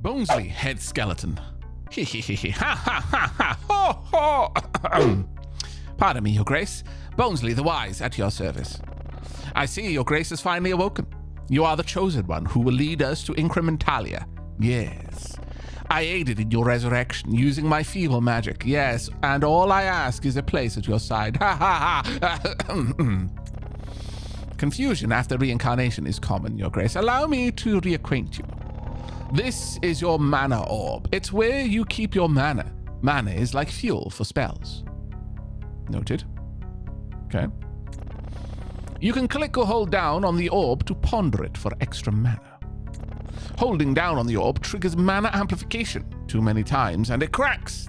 Bonsely, head skeleton. He ha ha ha ha ho ho. Pardon me, Your Grace. Bonsely the Wise at your service. I see Your Grace has finally awoken. You are the chosen one who will lead us to Incrementalia. Yes. I aided in your resurrection using my feeble magic. Yes, and all I ask is a place at your side. Ha ha ha. Confusion after reincarnation is common, Your Grace. Allow me to reacquaint you. This is your mana orb. It's where you keep your mana. Mana is like fuel for spells. Noted. Okay. You can click or hold down on the orb to ponder it for extra mana. Holding down on the orb triggers mana amplification too many times and it cracks.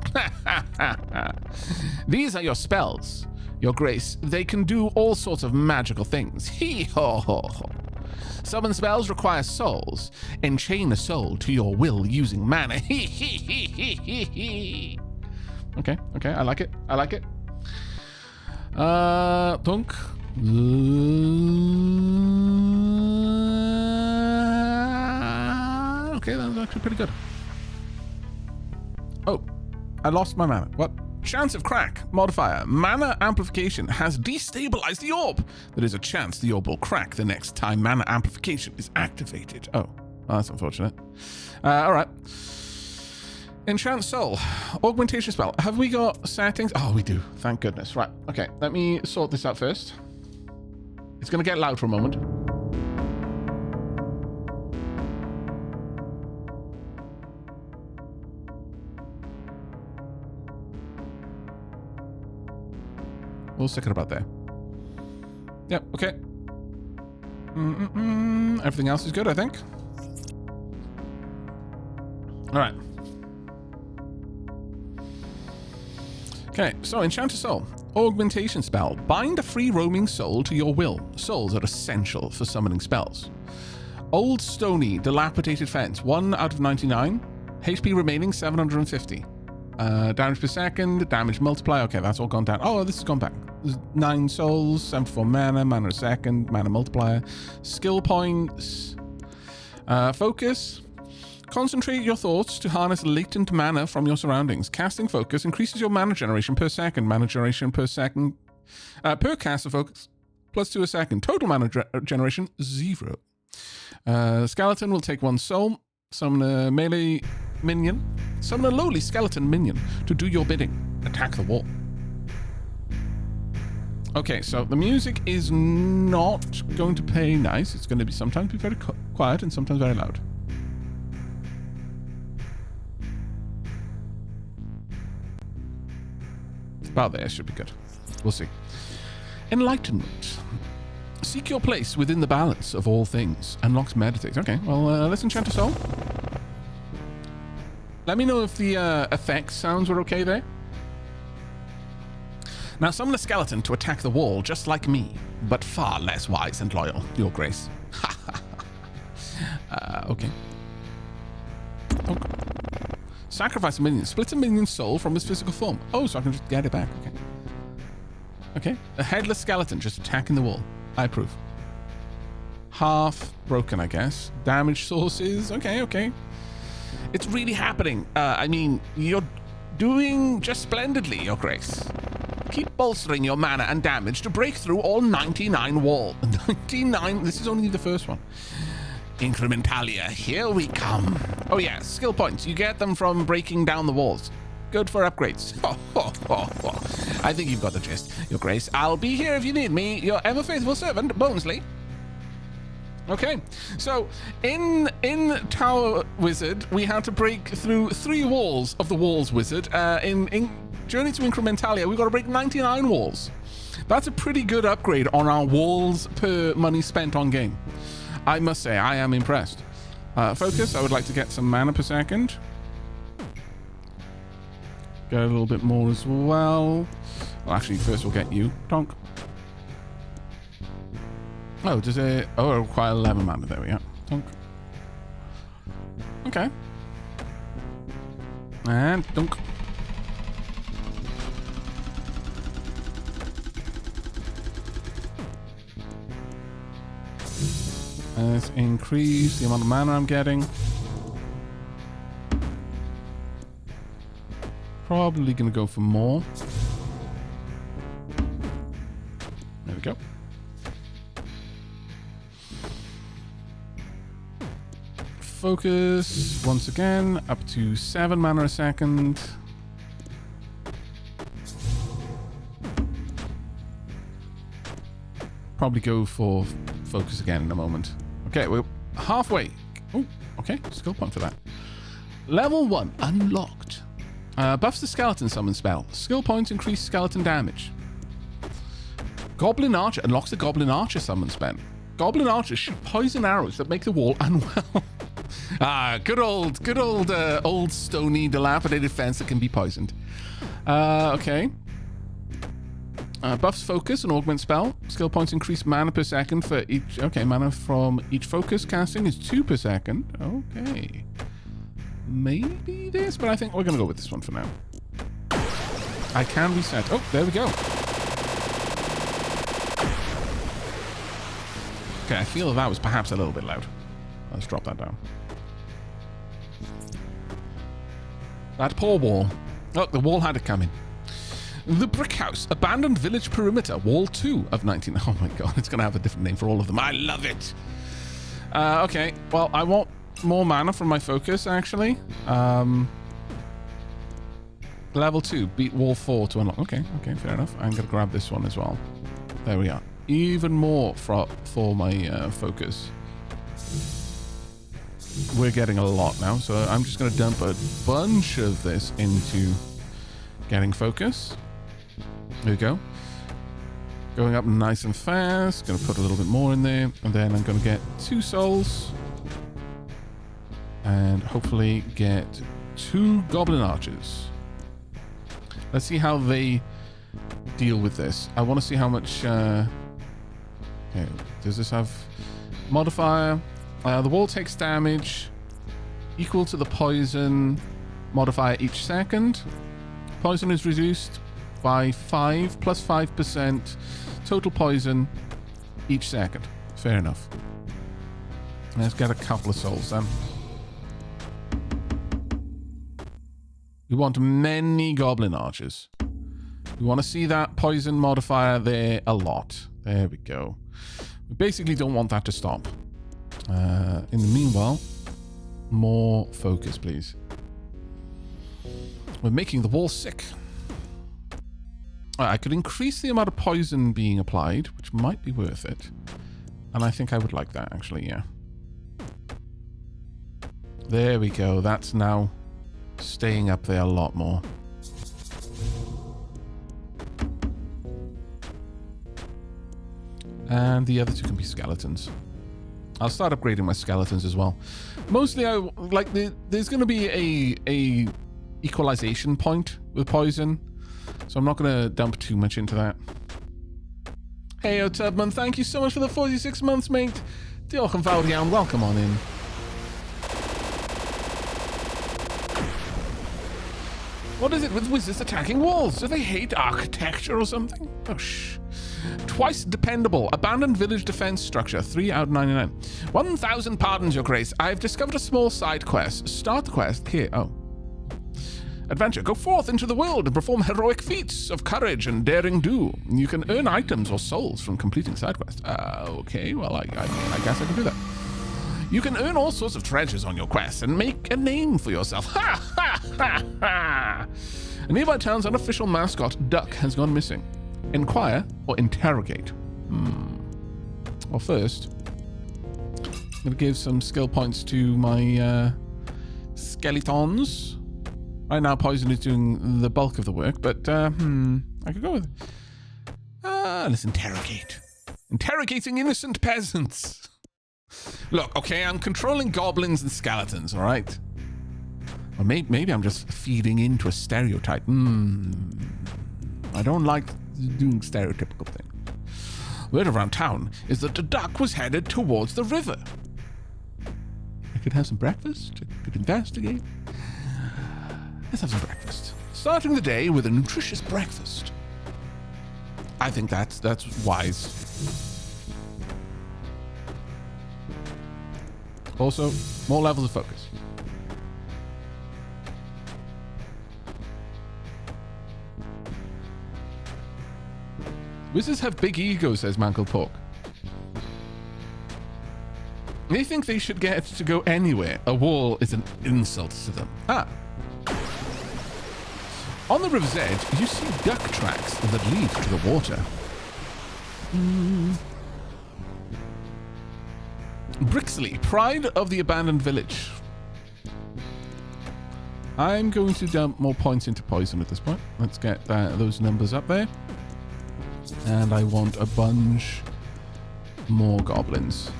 These are your spells, Your Grace. They can do all sorts of magical things. Hee-ho-ho-ho. Summon spells require souls. Enchain a soul to your will using mana. Okay, I like it. Dunk. Okay, that was actually pretty good. Oh, I lost my mana. What? Chance of crack. Modifier. Mana amplification has destabilized the orb. There is a chance the orb will crack the next time mana amplification is activated. Oh, that's unfortunate. All right. Enchant Soul. Augmentation spell. Have we got settings? Oh, we do. Thank goodness. Right. Okay, let me sort this out first. It's going to get loud for a moment. We'll stick it about there. Yep, okay. Everything else is good, I think. All right. Okay, so Enchanted Soul. Augmentation spell. Bind a free roaming soul to your will. Souls are essential for summoning spells. Old Stony, Dilapidated Fence. 1 out of 99. HP remaining 750. Damage per second, damage multiplier. Okay, that's all gone down. Oh, this has gone back. There's 9 souls, 74 mana a second, mana multiplier. Skill points. Focus. Concentrate your thoughts to harness latent mana from your surroundings. Casting focus increases your mana generation per second. Mana generation per second. Per cast of focus. +2 a second. Total mana generation, 0. Skeleton will take 1 soul. Summon a melee minion. Summon a lowly skeleton minion to do your bidding. Attack the wall. Okay, so the music is not going to play nice. It's going to be sometimes be very quiet and sometimes very loud. About there should be good. We'll see. Enlightenment. Seek your place within the balance of all things. Unlocks meditate. Okay, well, let's enchant a soul. Let me know if the effects sounds were okay there. Now summon a skeleton to attack the wall just like me, but far less wise and loyal, Your Grace. Okay. Sacrifice a minion. Split a minion's soul from its physical form. Oh, so I can just get it back. Okay. Okay. A headless skeleton just attacking the wall. I approve. Half broken, I guess. Damage sources. Okay. It's really happening. I mean, you're doing just splendidly, Your Grace. Keep bolstering your mana and damage to break through all 99 walls. 99? This is only the first one. Incrementalia, here we come. Oh yeah, skill points. You get them from breaking down the walls. Good for upgrades. I think you've got the gist, Your Grace. I'll be here if you need me. Your ever faithful servant, Bonsely. Okay, so in Tower Wizard, we had to break through 3 walls of the Walls Wizard. In Journey to Incrementalia, we've got to break 99 walls. That's a pretty good upgrade on our walls per money spent on game. I must say, I am impressed. Focus, I would like to get some mana per second. Get a little bit more as well. Well, actually, first we'll get you. Donk. Oh, does it... Oh, it require 11 mana. There we go. Donk. Okay. And donk. Let's increase the amount of mana I'm getting. Probably going to go for more. There we go. Focus once again up to 7 mana a second. Probably go for focus again in a moment. Okay, we're halfway. Oh, okay, skill point for that. Level 1 unlocked. Buffs the skeleton summon spell. Skill points increase skeleton damage. Goblin Archer unlocks the Goblin Archer summon spell. Goblin Archers shoot poison arrows that make the wall unwell. Good old stony, dilapidated fence that can be poisoned. Okay. Buffs focus and augment spell. Skill points increase mana per second for each. Okay, mana from each focus casting is 2 per second. Okay. Maybe this, but I think we're going to go with this one for now. I can reset. Oh, there we go. Okay, I feel that was perhaps a little bit loud. Let's drop that down. That poor wall. Look, the wall had it coming. The Brick House, Abandoned Village Perimeter, Wall 2 of 19... Oh my god, it's going to have a different name for all of them. I love it! Okay, well, I want more mana from my focus, actually. Level 2, beat Wall 4 to unlock. Okay, fair enough. I'm going to grab this one as well. There we are. Even more for my focus. We're getting a lot now, so I'm just going to dump a bunch of this into getting focus. There we go. Going up nice and fast. Going to put a little bit more in there, and then I'm going to get 2 souls. And hopefully get 2 Goblin Archers. Let's see how they deal with this. I want to see how much... okay, does this have modifier? The wall takes damage equal to the poison modifier each second. Poison is reduced by 5 plus 5% total poison each second. Fair enough. Let's get a couple of souls then. We want many Goblin Archers. We want to see that poison modifier there a lot. There we go. We basically don't want that to stop. In the meanwhile, more focus, please. We're making the wall sick. I could increase the amount of poison being applied, which might be worth it. And I think I would like that, actually, yeah. There we go. That's now staying up there a lot more. And the other 2 can be skeletons. I'll start upgrading my skeletons as well. Mostly, there's going to be a equalization point with poison, so I'm not going to dump too much into that. Hey, Tubman, thank you so much for the 46 months, mate. Diolch yn fawr iawn, welcome on in. What is it with wizards attacking walls? Do they hate architecture or something? Oh, shh. Twice dependable. Abandoned village defense structure. 3 out of 99. 1,000 pardons, your grace. I've discovered a small side quest. Start the quest here. Oh. Adventure. Go forth into the world and perform heroic feats of courage and daring do. You can earn items or souls from completing side quests. Okay, well, I guess I can do that. You can earn all sorts of treasures on your quest and make a name for yourself. Ha ha ha ha! A nearby town's unofficial mascot, Duck, has gone missing. Inquire or interrogate? Well, first, I'm going to give some skill points to my skeletons. Right now, poison is doing the bulk of the work, but I could go with... let's interrogate. Interrogating innocent peasants. Look, okay, I'm controlling goblins and skeletons, all right? Or maybe I'm just feeding into a stereotype. I don't like doing stereotypical things. Word around town is that the duck was headed towards the river. I could have some breakfast. I could investigate. Let's have some breakfast. Starting the day with a nutritious breakfast. I think that's wise. Also, more levels of focus. Wizards have big egos, says Mancle Pork. They think they should get to go anywhere. A wall is an insult to them. Ah. On the river's edge, you see duck tracks that lead to the water. Brixley, pride of the abandoned village. I'm going to dump more points into poison at this point. Let's get those numbers up there. And I want a bunch more goblins.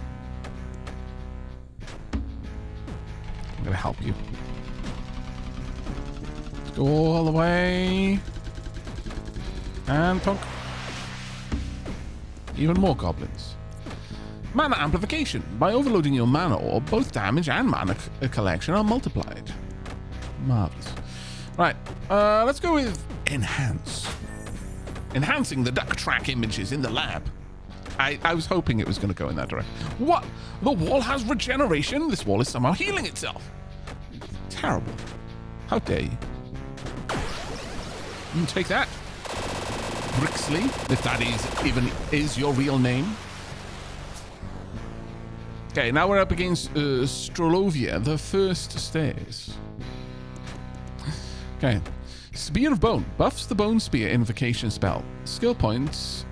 I'm going to help you. Let's go all the way. And tonk. Even more goblins. Mana amplification. By overloading your mana orb, both damage and mana collection are multiplied. Marvelous. Right, let's go with enhance. Enhancing the duck track images in the lab. I was hoping it was going to go in that direction. What? The wall has regeneration? This wall is somehow healing itself. Terrible. How dare you? Take that. Brixley, if that is your real name. Okay, now we're up against Strolovia, the first stairs. Okay. Spear of Bone. Buffs the Bone Spear invocation spell. Skill points.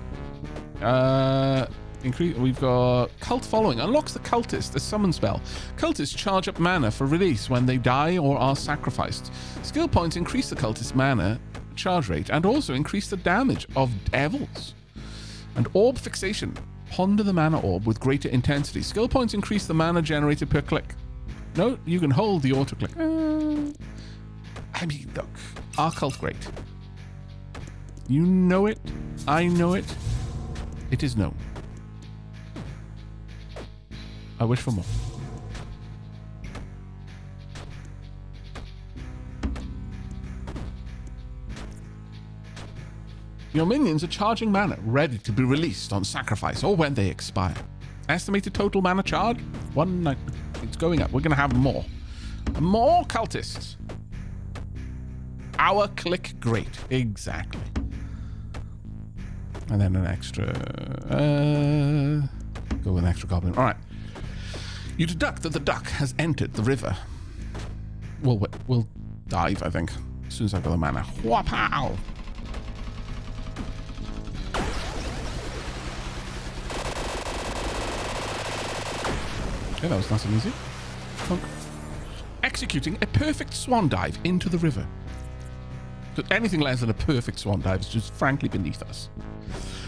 We've got Cult Following. Unlocks the Cultist, the summon spell. Cultists charge up mana for release when they die or are sacrificed. Skill points increase the Cultist mana charge rate and also increase the damage of devils. And Orb Fixation. Ponder the mana orb with greater intensity. Skill points increase the mana generated per click. No, you can hold the auto click. I mean, look, our cult great. You know it. I know it. It is known. I wish for more. Your minions are charging mana, ready to be released on sacrifice or when they expire. Estimated total mana charge? 190. It's going up. We're going to have more. More cultists. Our click great. Exactly. And then an extra... go with an extra goblin. All right. You deduct that the duck has entered the river. We'll dive, I think, as soon as I've got the mana. Whapow! Okay, that was nice and easy. Executing a perfect swan dive into the river. Anything less than a perfect swan dive is just frankly beneath us.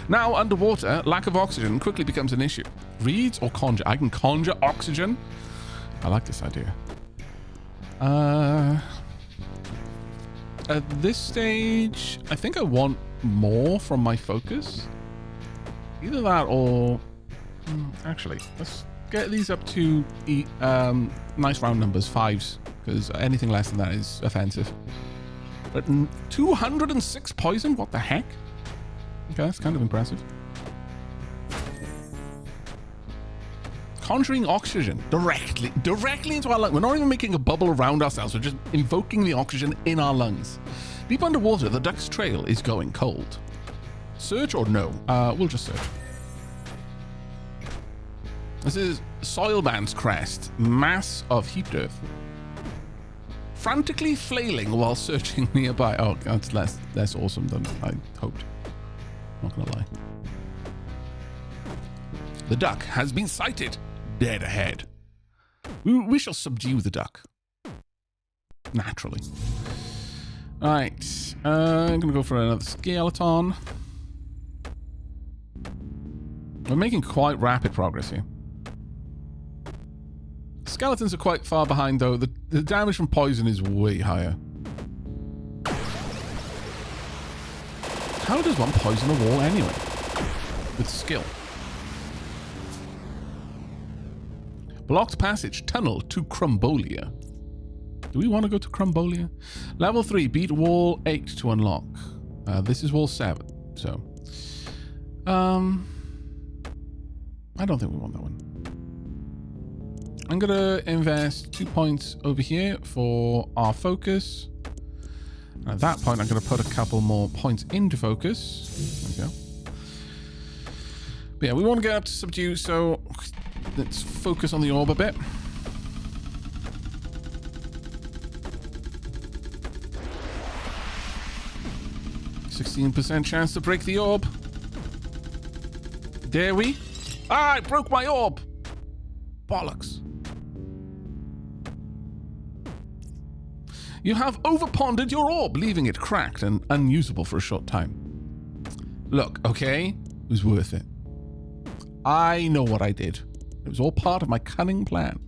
Now, underwater, lack of oxygen quickly becomes an issue. Reeds or conjure? I can conjure oxygen. I like this idea. At this stage, I think I want more from my focus. Either that or... actually, let's get these up to nice round numbers, 5s, because anything less than that is offensive. But 206 poison? What the heck? Okay, that's kind of impressive. Conjuring oxygen directly into our lungs. We're not even making a bubble around ourselves. We're just invoking the oxygen in our lungs. Deep underwater, the duck's trail is going cold. Search or no? We'll just search. This is Soilband's crest. Mass of heaped earth. Frantically flailing while searching nearby. Oh, that's less awesome than I hoped. Not gonna lie. The duck has been sighted. Dead ahead. We shall subdue the duck. Naturally. Alright. I'm gonna go for another skeleton. We're making quite rapid progress here. Skeletons are quite far behind, though. The damage from poison is way higher. How does one poison a wall anyway? With skill. Blocked passage. Tunnel to Crumbolia. Do we want to go to Crumbolia? Level 3. Beat wall 8 to unlock. This is wall 7. So. I don't think we want that one. I'm going to invest 2 points over here for our focus. And at that point, I'm going to put a couple more points into focus. There we go. But yeah, we want to get up to subdue, so let's focus on the orb a bit. %16 chance to break the orb. Dare we? Ah, I broke my orb! Bollocks. You have overpondered your orb, leaving it cracked and unusable for a short time. Look, okay? It was worth it. I know what I did. It was all part of my cunning plan.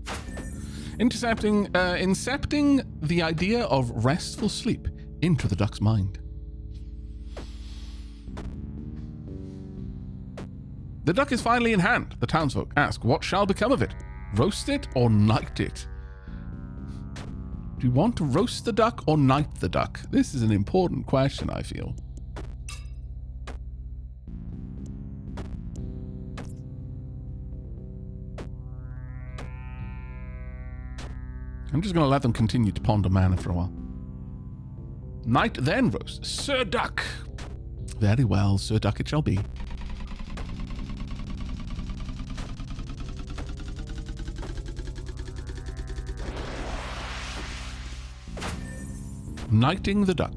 Incepting the idea of restful sleep into the duck's mind. The duck is finally in hand. The townsfolk ask, what shall become of it? Roast it or knight it? Do you want to roast the duck or knight the duck? This is an important question, I feel. I'm just going to let them continue to ponder mana for a while. Knight then roast. Sir Duck. Very well, Sir Duck it shall be. Knighting the duck.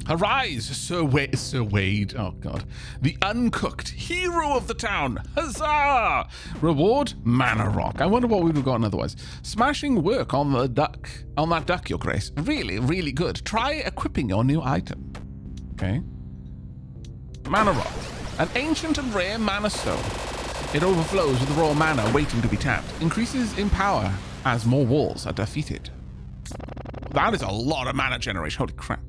Arise, Sir Wade. Oh, God. The uncooked hero of the town. Huzzah! Reward, mana rock. I wonder what we would have gotten otherwise. Smashing work on the duck. On that duck, Your Grace. Really, really good. Try equipping your new item. Okay. Mana rock. An ancient and rare mana stone. It overflows with raw mana waiting to be tapped. Increases in power as more walls are defeated. That is a lot of mana generation. Holy crap.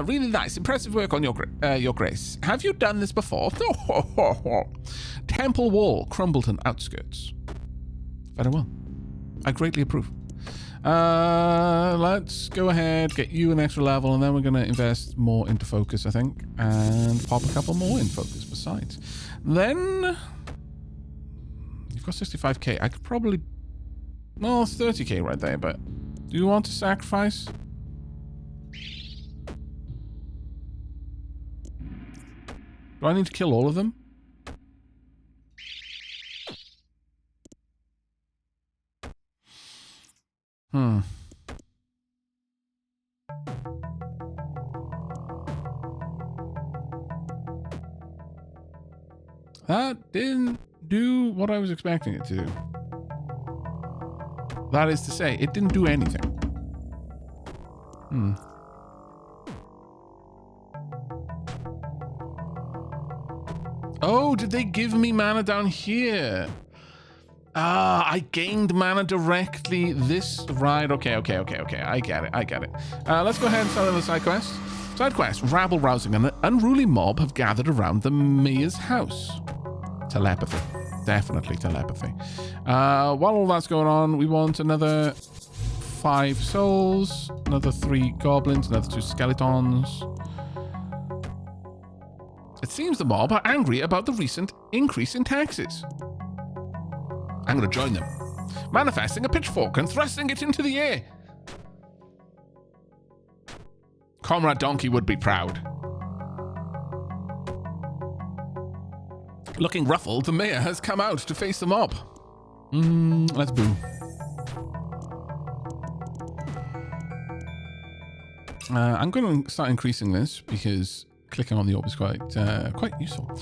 Really nice. Impressive work on your Grace. Have you done this before? Temple wall, Crumbleton outskirts. Very well. I greatly approve. Let's go ahead, get you an extra level, and then we're going to invest more into focus, I think, and pop a couple more in focus besides. Then you've got 65k. I could probably, well, it's 30k right there, but do you want to sacrifice? Do I need to kill all of them? That didn't do what I was expecting it to do. That is to say, it didn't do anything. Oh, did they give me mana down here? Ah, I gained mana directly this... Right, okay. I get it. Let's go ahead and start on the side quest. Side quest. Rabble-rousing and an unruly mob have gathered around the mayor's house. Telepathy. Definitely telepathy. While all that's going on, we want another 5 souls, another 3 goblins, another 2 skeletons. It seems the mob are angry about the recent increase in taxes. I'm going to join them, manifesting a pitchfork and thrusting it into the air. Comrade Donkey would be proud. Looking ruffled, the mayor has come out to face the mob. Let's boo. I'm going to start increasing this because clicking on the orb is quite useful.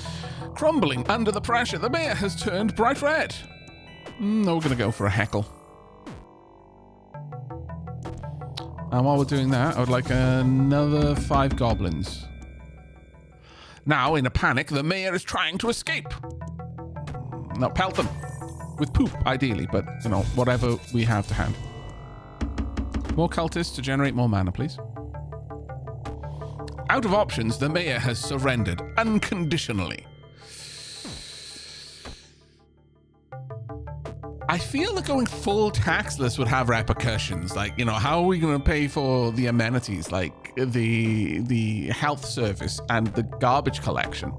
Crumbling under the pressure, the mayor has turned bright red. No, we're going to go for a heckle. And while we're doing that, I would like another 5 goblins. Now, in a panic, the mayor is trying to escape. Now, pelt them. With poop, ideally, but, you know, whatever we have to hand. More cultists to generate more mana, please. Out of options, the mayor has surrendered unconditionally. I feel that going full taxless would have repercussions. Like, you know, how are we going to pay for the amenities, like the health service and the garbage collection?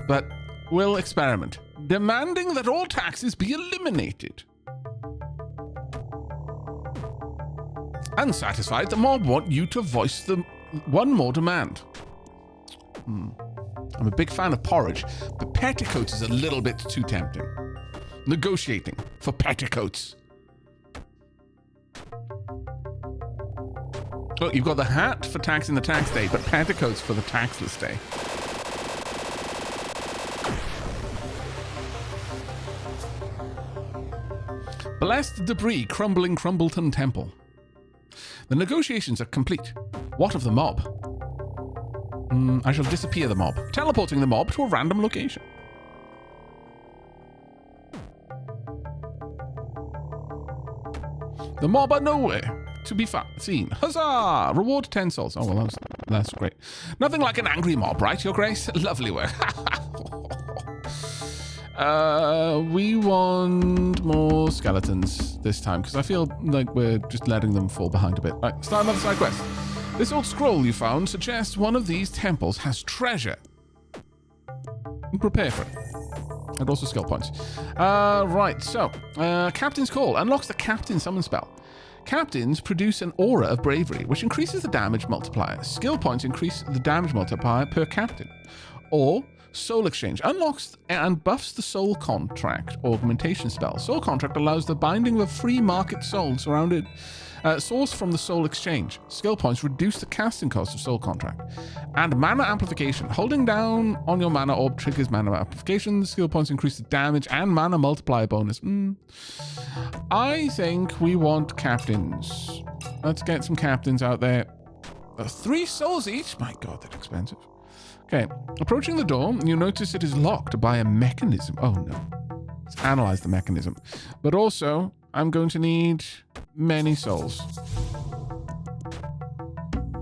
But we'll experiment, demanding that all taxes be eliminated. Unsatisfied, the mob want you to voice the one more demand. I'm a big fan of porridge, but petticoats is a little bit too tempting. Negotiating for petticoats. Oh, you've got the hat for taxing the tax day, but petticoats for the taxless day. Blessed debris crumbling Crumbleton Temple. The negotiations are complete. What of the mob? I shall disappear the mob, teleporting the mob to a random location. The mob are nowhere to be seen. Huzzah! Reward 10 souls. Oh, well, that's great. Nothing like an angry mob, right, Your Grace? Lovely work. We want more skeletons this time, because I feel like we're just letting them fall behind a bit. Right, start another side quest. This old scroll you found suggests one of these temples has treasure. Prepare for it. And also skill points. Right, so, Captain's Call unlocks the Captain Summon spell. Captains produce an aura of bravery, which increases the damage multiplier. Skill points increase the damage multiplier per captain. Or Soul Exchange unlocks and buffs the Soul Contract augmentation spell. Soul Contract allows the binding of a free market soul surrounded sourced from the Soul Exchange. Skill points reduce the casting cost of Soul Contract. And Mana Amplification. Holding down on your mana orb triggers Mana Amplification. Skill points increase the damage and Mana Multiplier bonus. I think we want captains. Let's get some captains out there. 3 souls each? My god, that's expensive. Okay, approaching the door, you notice it is locked by a mechanism. Oh no. Let's analyze the mechanism. But also, I'm going to need many souls.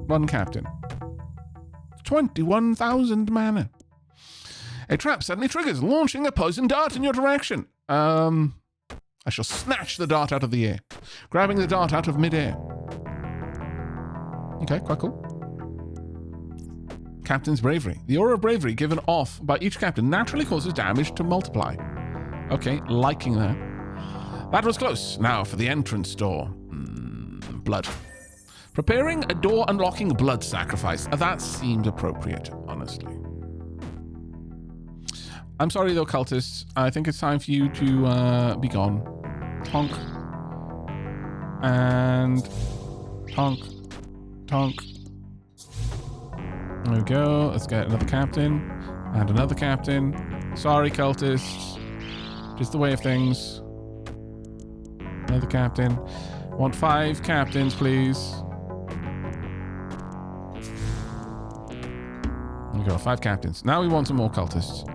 1 captain. 21,000 mana. A trap suddenly triggers, launching a poison dart in your direction. I shall snatch the dart out of the air, grabbing the dart out of midair. Okay, quite cool. Captain's Bravery. The aura of bravery given off by each captain naturally causes damage to multiply. Okay, liking that. That was close. Now for the entrance door. Blood. Preparing a door unlocking blood sacrifice. That seemed appropriate, honestly. I'm sorry though, cultists. I think it's time for you to be gone. Tonk. And tonk. Tonk. There we go. Let's get another captain. And another captain. Sorry, cultists. Just the way of things. Another captain. Want 5 captains, please. There we go. 5 captains. Now we want some more cultists.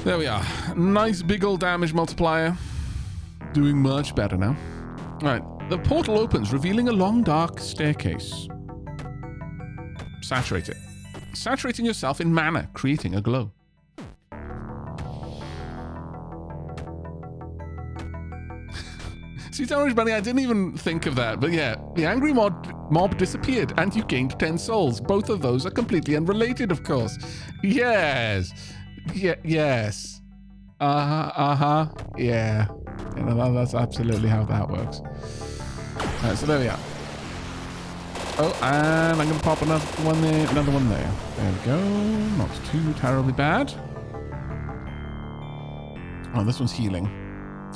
There we are. Nice big old damage multiplier. Doing much better now. Alright. The portal opens, revealing a long, dark staircase. Saturate it. Saturating yourself in mana, creating a glow. See, Orange Bunny, I didn't even think of that, but yeah, the angry mob disappeared and you gained 10 souls. Both of those are completely unrelated, of course. Yes. Yes. Yeah. You know, that's absolutely how that works. All right, so there we are. Oh, and I'm going to pop another one there. There we go. Not too terribly bad. Oh, this one's healing.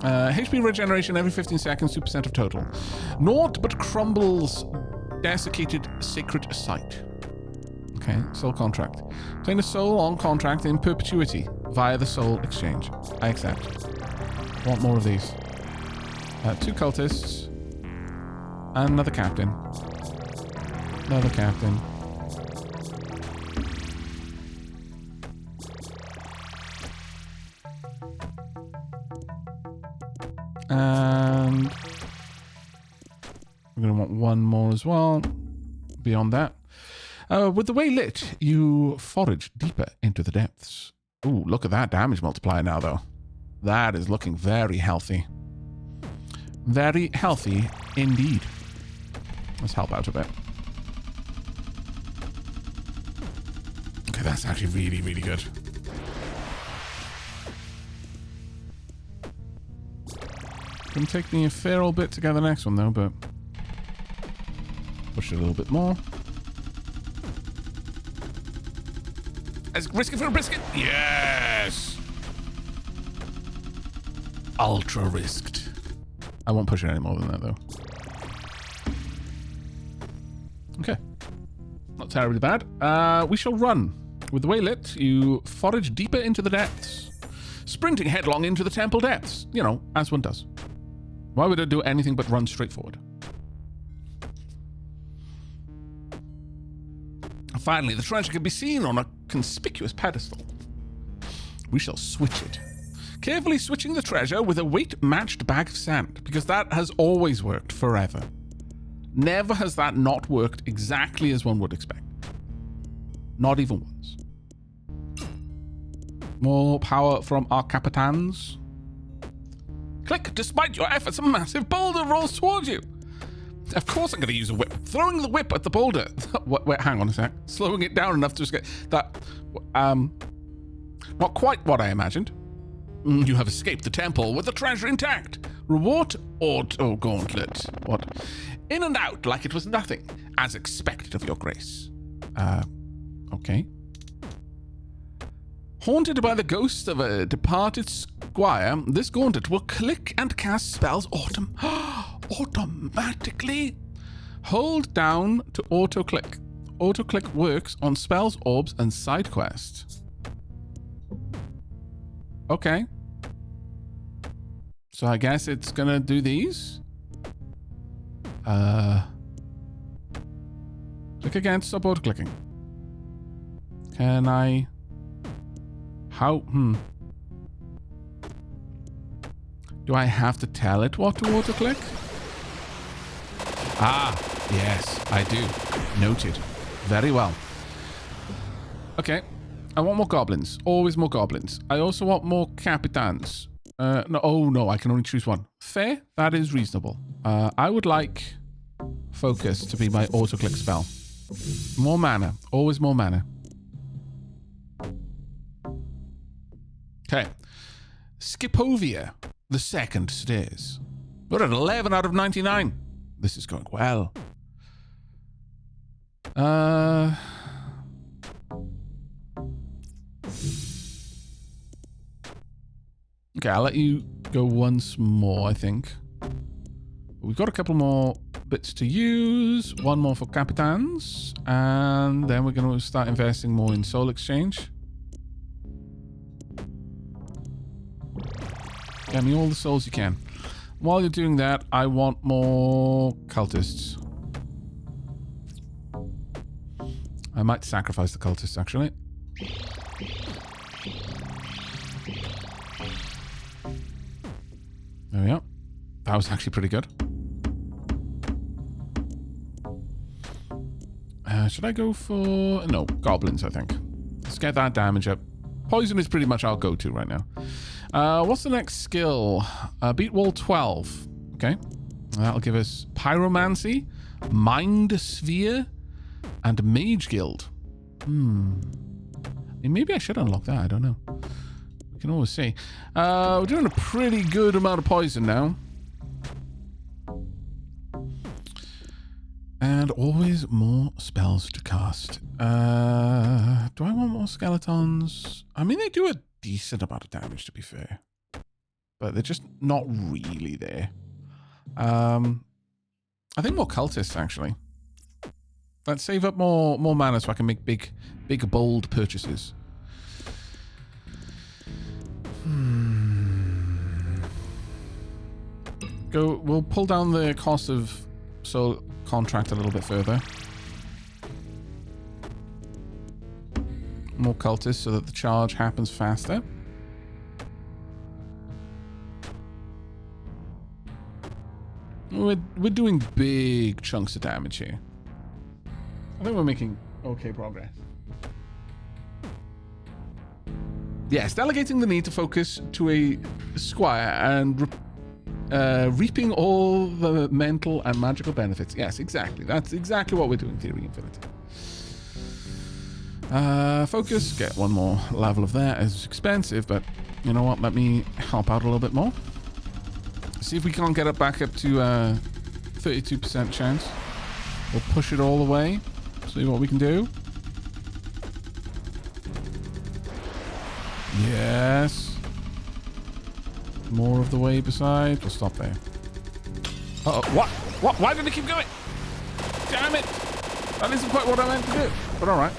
HP regeneration every 15 seconds, 2% of total. Naught but crumbles desiccated sacred site. Okay, soul contract. Obtain a soul on contract in perpetuity via the soul exchange. I accept. Want more of these. 2 cultists. And another captain. Another captain. And we're going to want 1 more as well. Beyond that. With the way lit, you forage deeper into the depths. Ooh, look at that damage multiplier now, though. That is looking very healthy. Very healthy indeed. Let's help out a bit. Okay, that's actually really, really good. Gonna take me a fair old bit to get the next one, though, but Push it a little bit more. Let's risk it for a brisket. Yes. Ultra risked. I won't push it any more than that, though. Okay. Not terribly bad. We shall run. With the way lit, you forage deeper into the depths. Sprinting headlong into the temple depths. You know, as one does. Why would I do anything but run straight forward? Finally, the treasure can be seen on a conspicuous pedestal. We shall switch it. Carefully switching the treasure with a weight-matched bag of sand, because that has always worked forever. Never has that not worked exactly as one would expect. Not even once. More power from our capitans. Click, despite your efforts, a massive boulder rolls towards you. Of course I'm going to use a whip. Throwing the whip at the boulder. Wait, hang on a sec. Slowing it down enough to escape. That, not quite what I imagined. You have escaped the temple with the treasure intact. Reward auto gauntlet. What? In and out like it was nothing, as expected of your grace. Okay. Haunted by the ghost of a departed squire, this gauntlet will click and cast spells automatically. Hold down to auto-click. Auto-click works on spells, orbs, and side quests. Okay. So I guess it's gonna do these. Click again to stop auto-clicking. Can I... How? Do I have to tell it what to auto-click? Ah, yes, I do. Noted. Very well. Okay. I want more goblins. Always more goblins. I also want more capitans. No, oh no, I can only choose one. Fair. That is reasonable. I would like focus to be my auto-click spell. More mana. Always more mana. Okay. Skipovia, the second stairs. We're at 11 out of 99. This is going well. Okay, I'll let you go once more, I think. We've got a couple more bits to use. One more for capitans. And then we're going to start investing more in soul exchange. Get me all the souls you can. While you're doing that, I want more cultists. I might sacrifice the cultists, actually. There we are. That was actually pretty good. Should I go for... No, goblins, I think. Let's get that damage up. Poison is pretty much our go-to right now. What's the next skill? Beat wall 12. Okay. That'll give us pyromancy, mind sphere, and mage guild. Maybe I should unlock that. I don't know. We can always see. We're doing a pretty good amount of poison now. And always more spells to cast. Do I want more skeletons? I mean, they do a decent amount of damage, to be fair. But they're just not really there. I think more cultists, actually. Let's save up more mana so I can make big, bold purchases. We'll pull down the cost of soul contract a little bit further. More cultists so that the charge happens faster. We're doing big chunks of damage here. I think we're making okay progress. Yes, delegating the need to focus to a squire and reaping all the mental and magical benefits. Yes, exactly. That's exactly what we're doing, Theory Infinity. Focus, get one more level of that. It's expensive, but you know what? Let me help out a little bit more. See if we can't get it back up to 32% chance. We'll push it all the way. See what we can do. Yes. More of the way beside. We'll stop there. Uh-oh. What? What? Why did it keep going? Damn it. That isn't quite what I meant to do. But all right.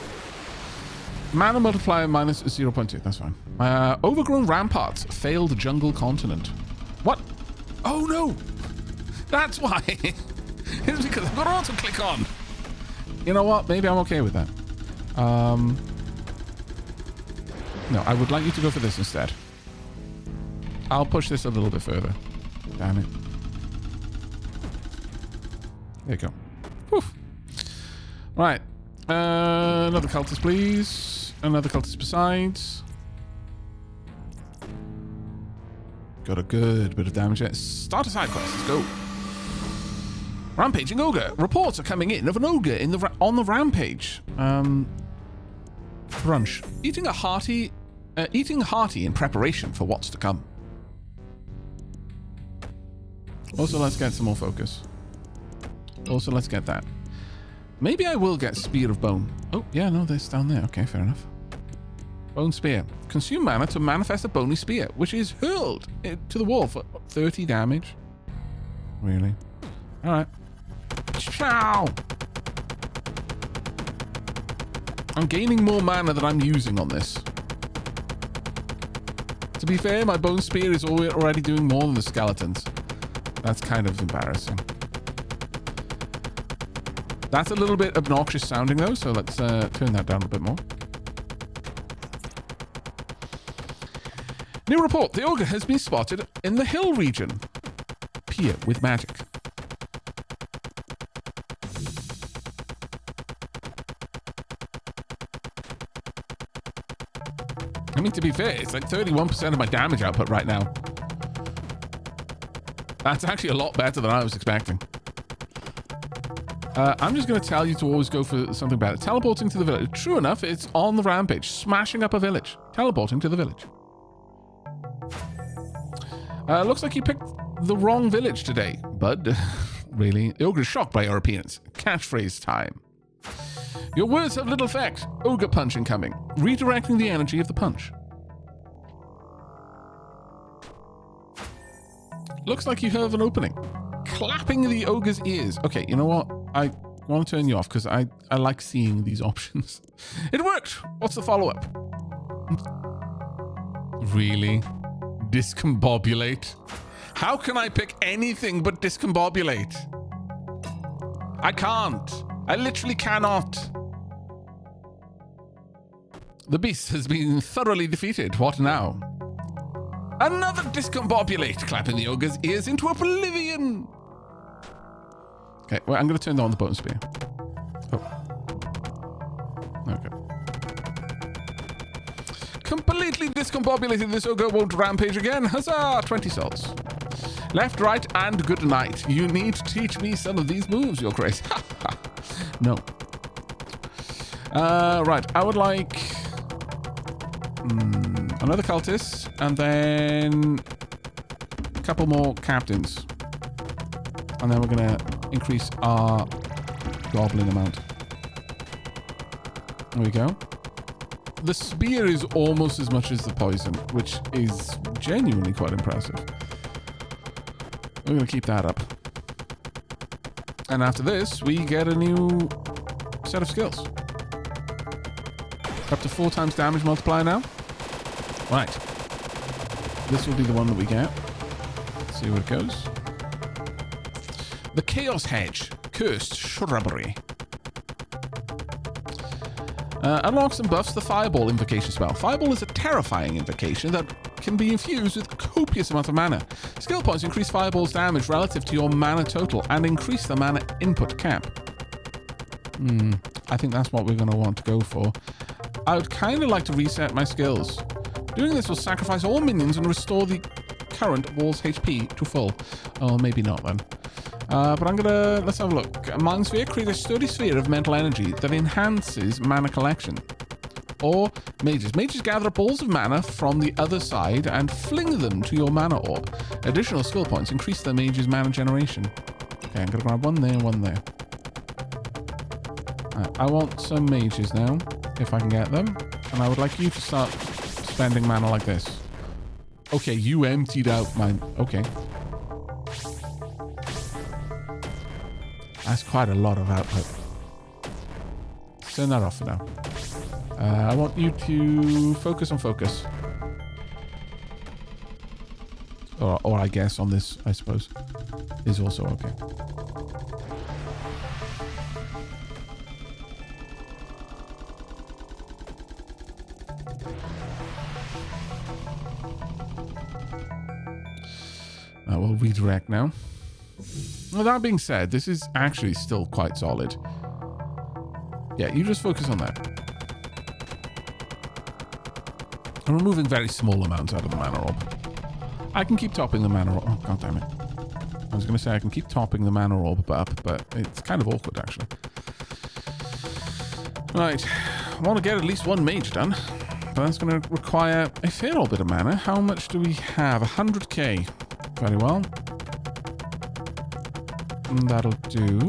Mana multiplier minus 0.2. That's fine. Overgrown ramparts. Failed jungle continent. What? Oh, no. That's why. It's because I've got auto click on. You know what? Maybe I'm okay with that. No, I would like you to go for this instead. I'll push this a little bit further. Damn it. There you go. Whew. Right. Another cultist, please. Another cultist besides. Got a good bit of damage there. Start a side quest. Let's go. Rampaging ogre. Reports are coming in of an ogre on the rampage. Brunch. Eating hearty in preparation for what's to come. Also, let's get some more focus. Also, let's get that. Maybe I will get Spear of Bone. Oh, yeah, no, this down there. Okay, fair enough. Bone Spear. Consume mana to manifest a bony spear, which is hurled to the wall for 30 damage. Really? All right. Ciao! I'm gaining more mana than I'm using on this. To be fair, my Bone Spear is already doing more than the skeletons. That's kind of embarrassing. That's a little bit obnoxious sounding though, so let's turn that down a bit more. New report. The ogre has been spotted in the hill region. Peer with magic. I mean, to be fair, it's like 31% of my damage output right now. That's actually a lot better than I was expecting. I'm just going to tell you to always go for something better. Teleporting to the village. True enough, it's on the rampage. Smashing up a village. Teleporting to the village. Looks like you picked the wrong village today, bud. Really? The ogre is shocked by your appearance. Catchphrase time. Your words have little effect. Ogre punch incoming. Redirecting the energy of the punch. Looks like you have an opening. Clapping the ogre's ears. Okay, you know what? I want to turn you off because I like seeing these options. It worked! What's the follow-up? Really? Discombobulate? How can I pick anything but discombobulate? I can't. I literally cannot. The beast has been thoroughly defeated. What now? Another discombobulate, clapping the ogre's ears into oblivion. Okay, well, I'm going to turn on the bone spear. Oh. Okay. Completely discombobulated, this ogre won't rampage again. Huzzah! 20 souls. Left, right, and good night. You need to teach me some of these moves, your grace. No. Right, I would like... another cultist, and then a couple more captains. And then we're going to increase our goblin amount. There we go. The spear is almost as much as the poison, which is genuinely quite impressive. We're going to keep that up. And after this, we get a new set of skills. Up to 4 times damage multiplier now. Right. This will be the one that we get. Let's see where it goes. The Chaos Hedge. Cursed Shrubbery. Unlocks and buffs the Fireball invocation spell. Fireball is a terrifying invocation that can be infused with a copious amount of mana. Skill points increase Fireball's damage relative to your mana total and increase the mana input cap. I think that's what we're going to want to go for. I would kind of like to reset my skills. Doing this will sacrifice all minions and restore the current wall's HP to full. Oh, maybe not then. But I'm gonna... Let's have a look. Mind Sphere. Create a sturdy sphere of mental energy that enhances mana collection. Or mages. Mages gather balls of mana from the other side and fling them to your mana orb. Additional skill points increase the mage's mana generation. Okay, I'm gonna grab one there and one there. I want some mages now, if I can get them. And I would like you to start spending mana like this. Okay, you emptied out mine. Okay. That's quite a lot of output. Turn that off for now. I want you to focus on focus. Or I guess on this, I suppose, is also okay. We'll redirect now. Well, that being said, this is actually still quite solid. Yeah, you just focus on that. I'm removing very small amounts out of the mana orb. I can keep topping the mana orb. Oh, god damn it. I was going to say I can keep topping the mana orb up, but it's kind of awkward, actually. Right. I want to get at least one mage done. But that's going to require a fair old bit of mana. How much do we have? 100k. Very well. And that'll do.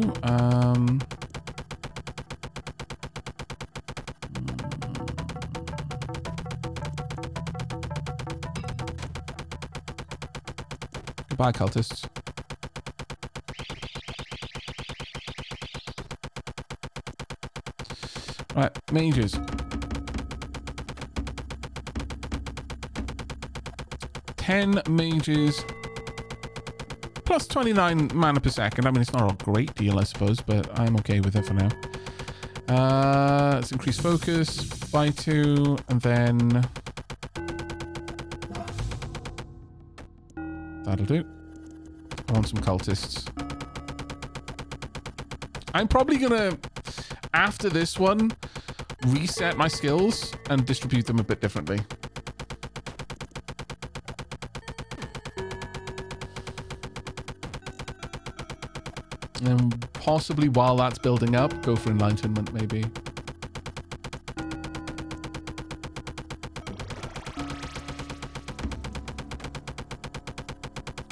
Goodbye, cultists. Right, mages. 10 mages. Plus 29 mana per second. I mean, it's not a great deal, I suppose, but I'm okay with it for now. Let's increase focus by 2, and then... that'll do. I want some cultists. I'm probably gonna, after this one, reset my skills and distribute them a bit differently. And possibly while that's building up, go for enlightenment maybe.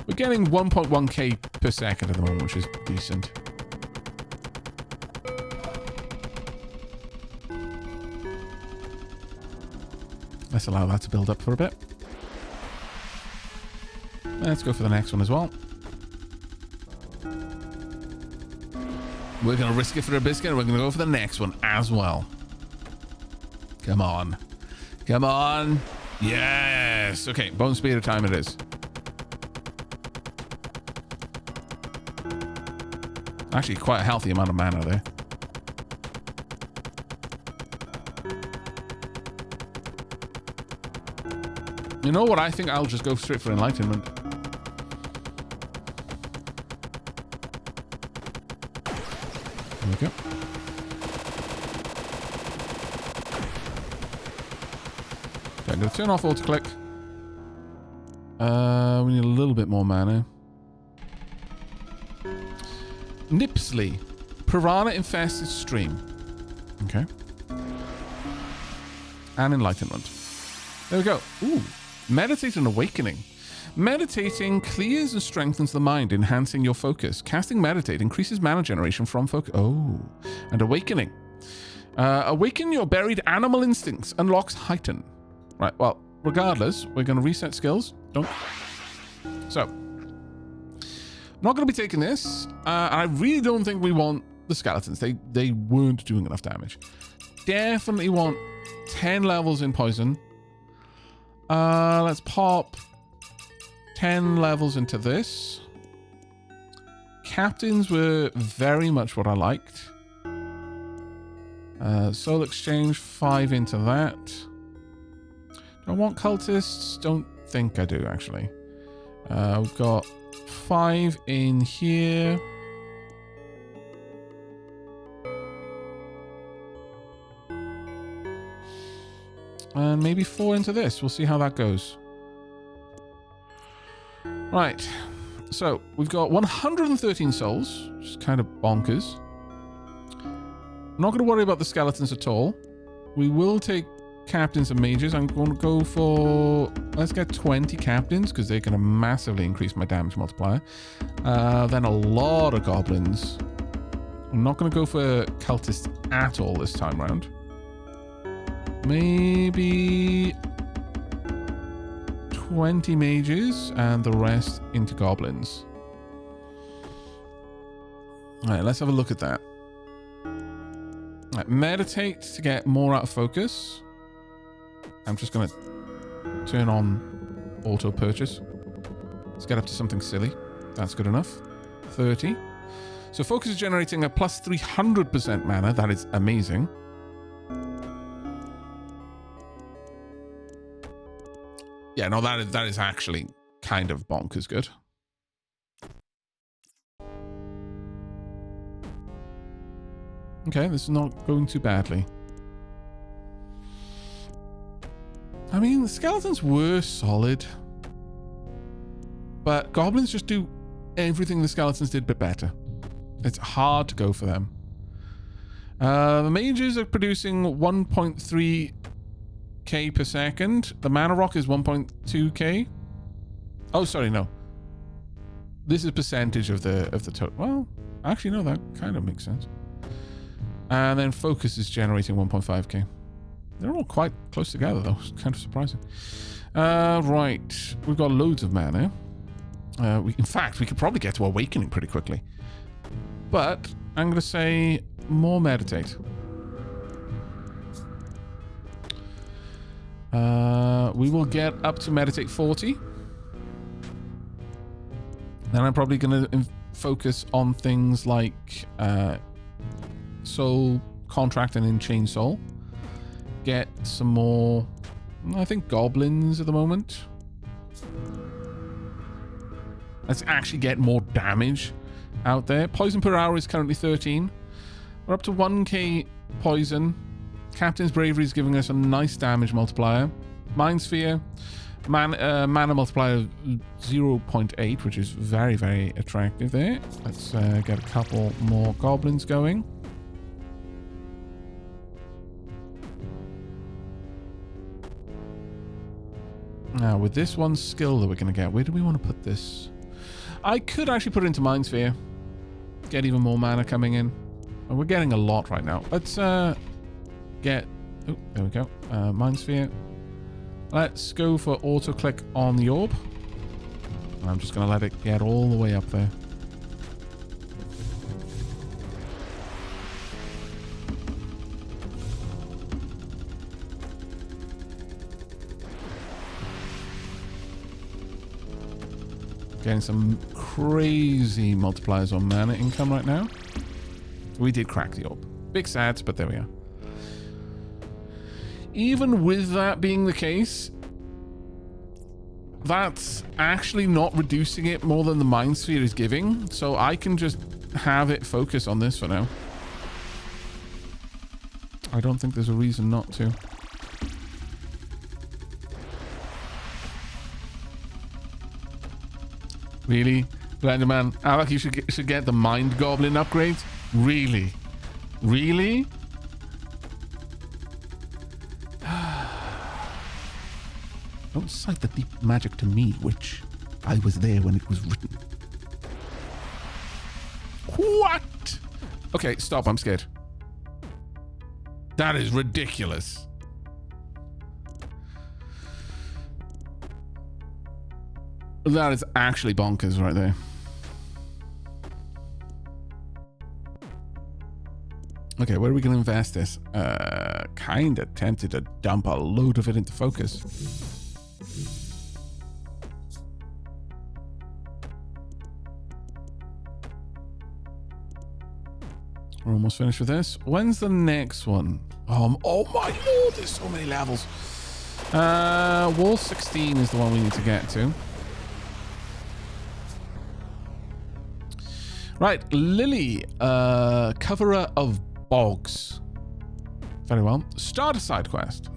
We're getting 1.1k per second at the moment, which is decent. Let's allow that to build up for a bit. Let's go for the next one as well. We're going to risk it for a biscuit, and we're going to go for the next one as well. Come on. Come on. Yes. Okay, bone speeder time it is. Actually, quite a healthy amount of mana there. You know what? I think I'll just go straight for enlightenment. There we go. Okay, I'm going to turn off auto-click. We need a little bit more mana. Nipsley. Piranha-infested stream. Okay. And enlightenment. There we go. Ooh. Meditate and awakening. Meditating clears and strengthens the mind, enhancing your focus. Casting meditate increases mana generation from focus. Oh. And awakening. Awaken your buried animal instincts. Unlocks heighten. Right, well, regardless, we're going to reset skills. Don't. So. I'm not going to be taking this. I really don't think we want the skeletons. They weren't doing enough damage. Definitely want 10 levels in poison. Let's pop 10 levels into this. Captains were very much what I liked. Soul exchange, 5 into that. Do I want cultists? Don't think I do, actually. We've got 5 in here. And maybe 4 into this. We'll see how that goes. Right. So, we've got 113 souls, which is kind of bonkers. I'm not going to worry about the skeletons at all. We will take captains and mages. I'm going to go for... let's get 20 captains, because they're going to massively increase my damage multiplier. Then a lot of goblins. I'm not going to go for cultists at all this time round. Maybe 20 mages and the rest into goblins. All right, let's have a look at that. All right, meditate to get more out of focus. I'm just going to turn on auto purchase. Let's get up to something silly. That's good enough. 30. So focus is generating a plus 300% mana. That is amazing. Yeah, no, that is actually kind of bonkers good. Okay, this is not going too badly. I mean, the skeletons were solid. But goblins just do everything the skeletons did, but better. It's hard to go for them. The mages are producing 1.3k per second. The mana rock is 1.2k. Oh, sorry, no. This is percentage of the total. Well, actually, no, that kind of makes sense. And then focus is generating 1.5k. They're all quite close together, though. It's kind of surprising. Right. We've got loads of mana. In fact, we could probably get to Awakening pretty quickly. But I'm going to say more Meditate. We will get up to Meditate 40. Then I'm probably going to focus on things like Soul, Contract, and Enchain Soul. Get some more, I think, goblins at the moment. Let's actually get more damage out there. Poison per hour is currently 13. We're up to 1k poison. Captain's Bravery is giving us a nice damage multiplier. Mind Sphere, mana multiplier 0.8, which is very, very attractive there. Let's get a couple more goblins going. Now, with this one skill that we're going to get, where do we want to put this? I could actually put it into Mind Sphere. Get even more mana coming in. Well, we're getting a lot right now. Let's get... Oh, there we go. Mind Sphere. Let's go for auto-click on the orb. I'm just going to let it get all the way up there. Getting some crazy multipliers on mana income right now. We did crack the orb. Big stats, but there we are. Even with that being the case, that's actually not reducing it more than the Mind Sphere is giving. So I can just have it focus on this for now. I don't think there's a reason not to. Really? Blenderman, Aavak, you should get the Mind Goblin upgrade? Really? Really? Don't cite the deep magic to me, witch. I was there when it was written. What? Okay, stop. I'm scared. That is ridiculous. That is actually bonkers right there. Okay, where are we going to invest this? Kind of tempted to dump a load of it into focus. We're almost finished with this. When's the next one? Oh my lord, there's so many levels. Wall 16 is the one we need to get to. Right, Lily, coverer of bogs. Very well. Start a side quest.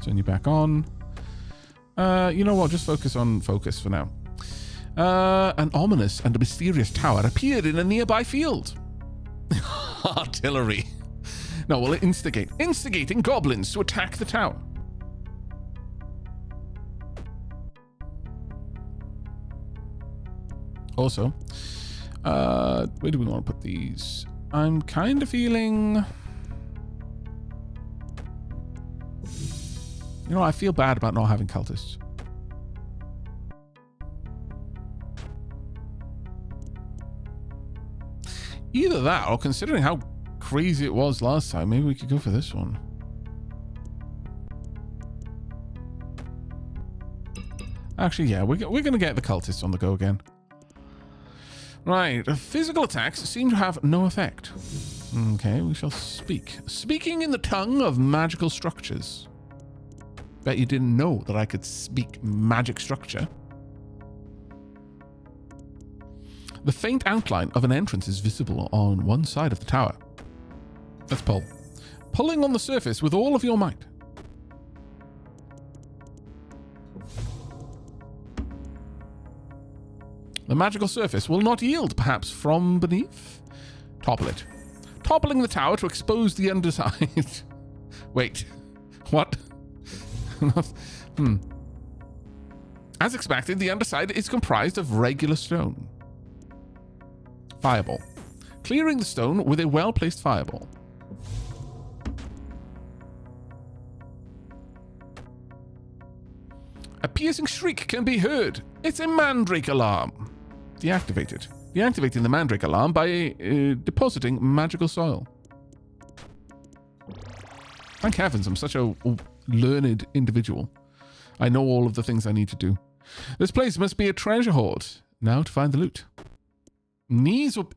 Turn you back on. You know what? Just focus on focus for now. An ominous and mysterious tower appeared in a nearby field. Artillery. No, we'll instigate. Instigating goblins to attack the tower. Also, Where do we want to put these? I'm kind of feeling... You know, I feel bad about not having cultists. Either that, or considering how crazy it was last time, maybe we could go for this one. Actually, yeah, we're going to get the cultists on the go again. Right, physical attacks seem to have no effect. Okay, we shall speak. Speaking in the tongue of magical structures. Bet you didn't know that I could speak magic structure. The faint outline of an entrance is visible on one side of the tower. Let's pull. Pulling on the surface with all of your might. The magical surface will not yield, perhaps, from beneath? Topple it. Toppling the tower to expose the underside. Wait. What? As expected, the underside is comprised of regular stone. Fireball. Clearing the stone with a well-placed fireball. A piercing shriek can be heard. It's a mandrake alarm. Deactivated. Deactivating the mandrake alarm by depositing magical soil. Thank heavens, I'm such a learned individual. I know all of the things I need to do. This place must be a treasure hoard. Now to find the loot. Knees or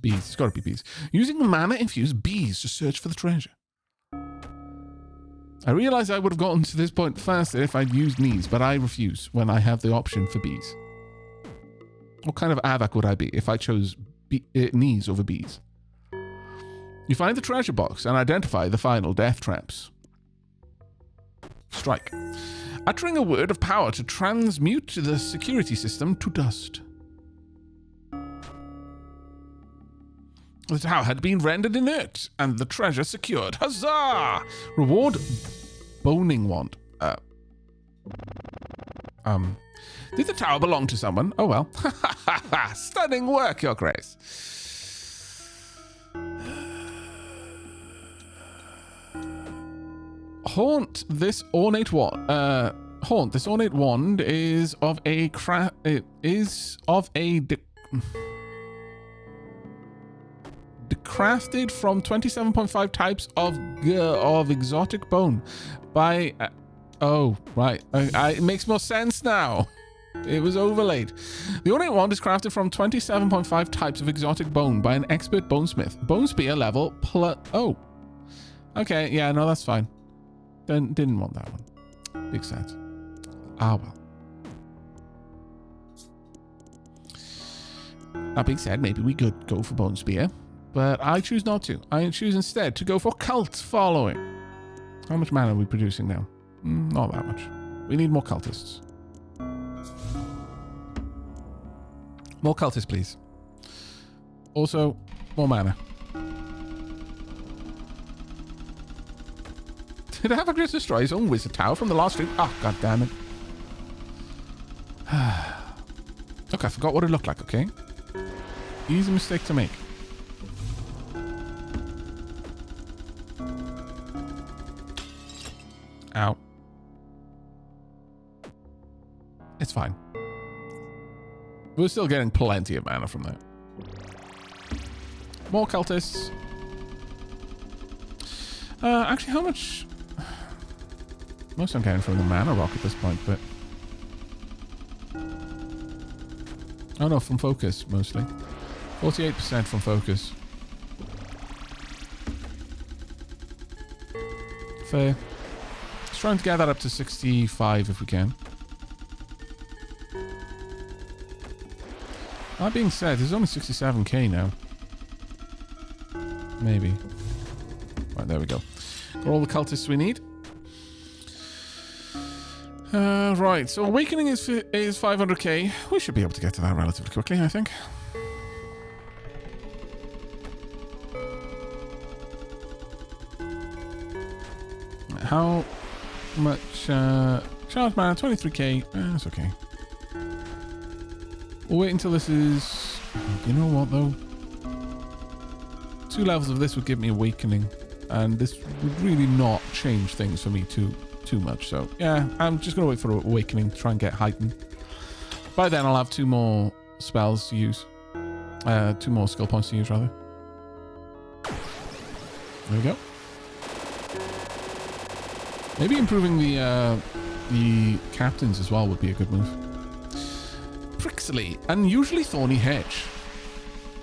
bees? It's got to be bees. Using the mana-infused bees to search for the treasure. I realize I would have gotten to this point faster if I'd used knees, but I refuse when I have the option for bees. What kind of Aavak would I be if I chose knees over bees? You find the treasure box and identify the final death traps. Strike. Uttering a word of power to transmute the security system to dust. The tower had been rendered inert, and the treasure secured. Huzzah! Reward boning wand. Did the tower belong to someone? Oh well. Stunning work, Your Grace. Haunt this ornate wand. Haunt this ornate wand is of a crafted from 27.5 types of exotic bone by oh right, it makes more sense now. It was overlaid. The ornate wand is crafted from 27.5 types of exotic bone by an expert bonesmith. Bone spear level plus... Oh. Okay, yeah, no, that's fine. Didn't want that one. Big sense. Ah, well. That being said, maybe we could go for bone spear, but I choose not to. I choose instead to go for cult following. How much mana are we producing now? Not that much. We need more cultists. More cultists, please. Also, more mana. Did Aavak just destroy his own wizard tower from the last stream? Ah, god damn it. Look, I forgot what it looked like, okay? Easy mistake to make. Ow. It's fine. We're still getting plenty of mana from that. More cultists. Actually, how much... Most I'm getting from the mana rock at this point, but... Oh no, from focus, mostly. 48% from focus. Fair. Let's try and get that up to 65 if we can. That being said, there's only 67k now. Maybe. Right, there we go. Got all the cultists we need. Right, so Awakening is 500k. We should be able to get to that relatively quickly, I think. How much... charge mana, 23k. That's okay. We'll wait until this is You know what, though? 2 levels of this would give me awakening, and this would really not change things for me too much. So, yeah, I'm just going to wait for awakening to try and get heightened. By then, I'll have 2 more spells to use. 2 more skill points to use, rather. There we go. Maybe improving the captains as well would be a good move. Prixley, unusually thorny hedge.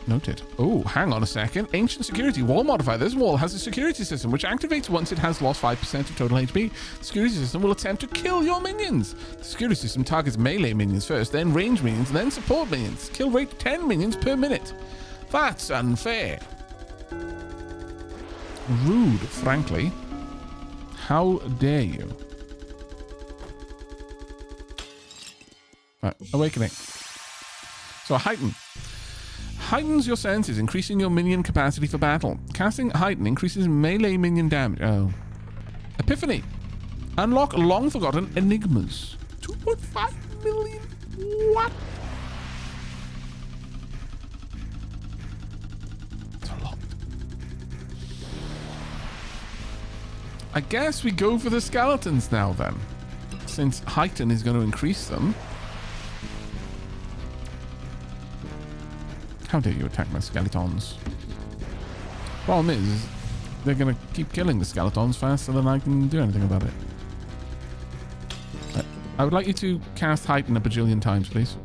Noted. Oh, hang on a second. Ancient security wall modifier. This wall has a security system which activates once it has lost 5% of total HP. The security system will attempt to kill your minions. The security system targets melee minions first, then range minions, then support minions. Kill rate 10 minions per minute. That's unfair. Rude, frankly. How dare you? Right, awakening. So heighten. Heightens your senses, increasing your minion capacity for battle. Casting Heighten increases melee minion damage. Oh. Epiphany. Unlock long-forgotten enigmas. 2.5 million? What? That's a lot. I guess we go for the skeletons now, then. Since Heighten is going to increase them. How dare you attack my skeletons? Problem is, they're going to keep killing the skeletons faster than I can do anything about it. I would like you to cast Heighten a bajillion times, please.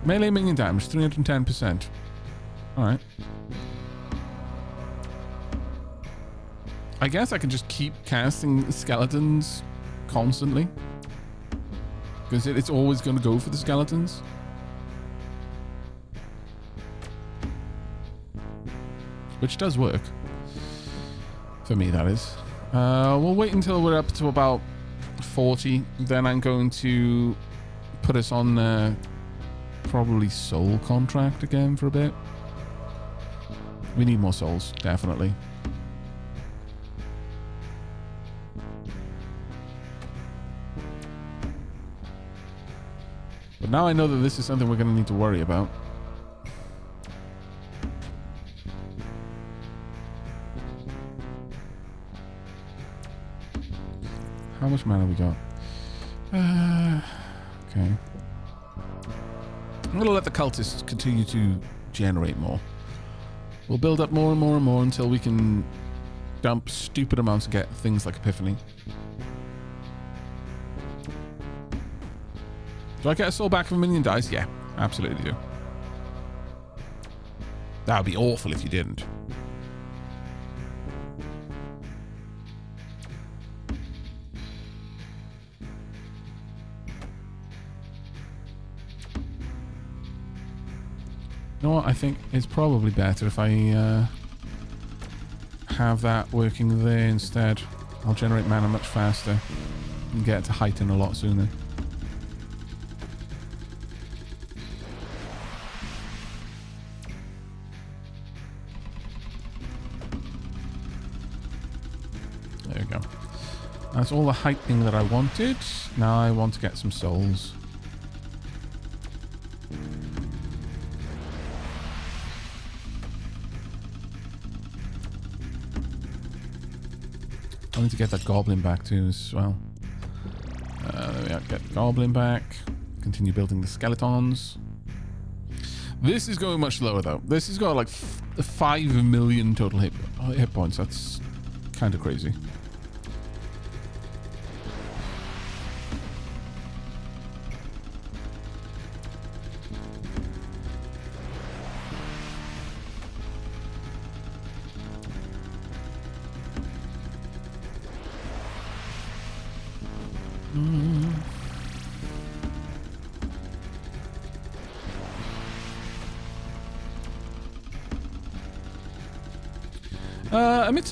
Melee minion damage, 310%. Alright. I guess I can just keep casting skeletons constantly. Because it's always going to go for the skeletons. Which does work. For me, that is. We'll wait until we're up to about 40. Then I'm going to put us on... probably soul contract again for a bit. We need more souls, definitely. But now I know that this is something we're going to need to worry about. How much mana we got? Okay. I'm going to let the cultists continue to generate more. We'll build up more and more and more until we can dump stupid amounts to get things like Epiphany. Do I get a soul back from minion dice? Yeah, absolutely do. That would be awful if you didn't. You know what? I think it's probably better if I have that working there instead. I'll generate mana much faster and get it to Heighten a lot sooner. There we go. That's all the heightening that I wanted. Now I want to get some souls. I need to get that goblin back too as well. There we are. Get the goblin back. Continue building the skeletons. This is going much lower though. This has got like 5 million total hit points. That's kind of crazy.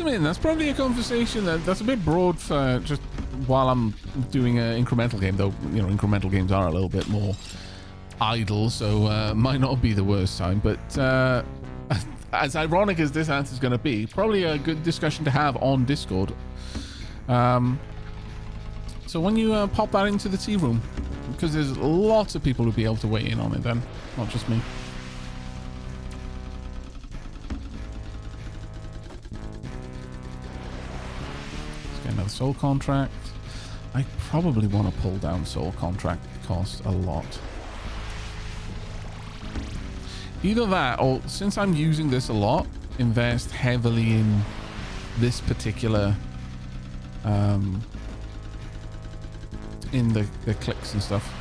Admit, that's probably a conversation that's a bit broad for just while I'm doing an incremental game, though, you know, incremental games are a little bit more idle, so might not be the worst time. But as ironic as this answer is going to be, probably a good discussion to have on Discord. So when you pop that into the tea room, because there's lots of people who'll be able to weigh in on it then, not just me. Let's get another soul contract. I probably want to pull down soul contract cost a lot. Either that, or since I'm using this a lot, invest heavily in this particular in the clicks and stuff.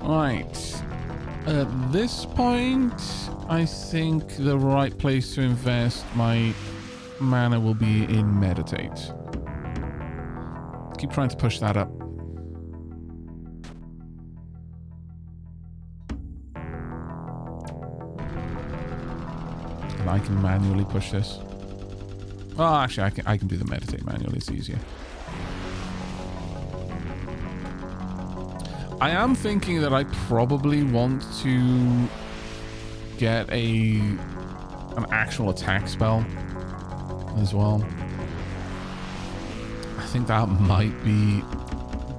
Right. At this point, I think the right place to invest my mana will be in meditate. Keep trying to push that up. And I can manually push this. Oh, actually, I can do the meditate manually. It's easier. I am thinking that I probably want to get an actual attack spell as well. I think that might be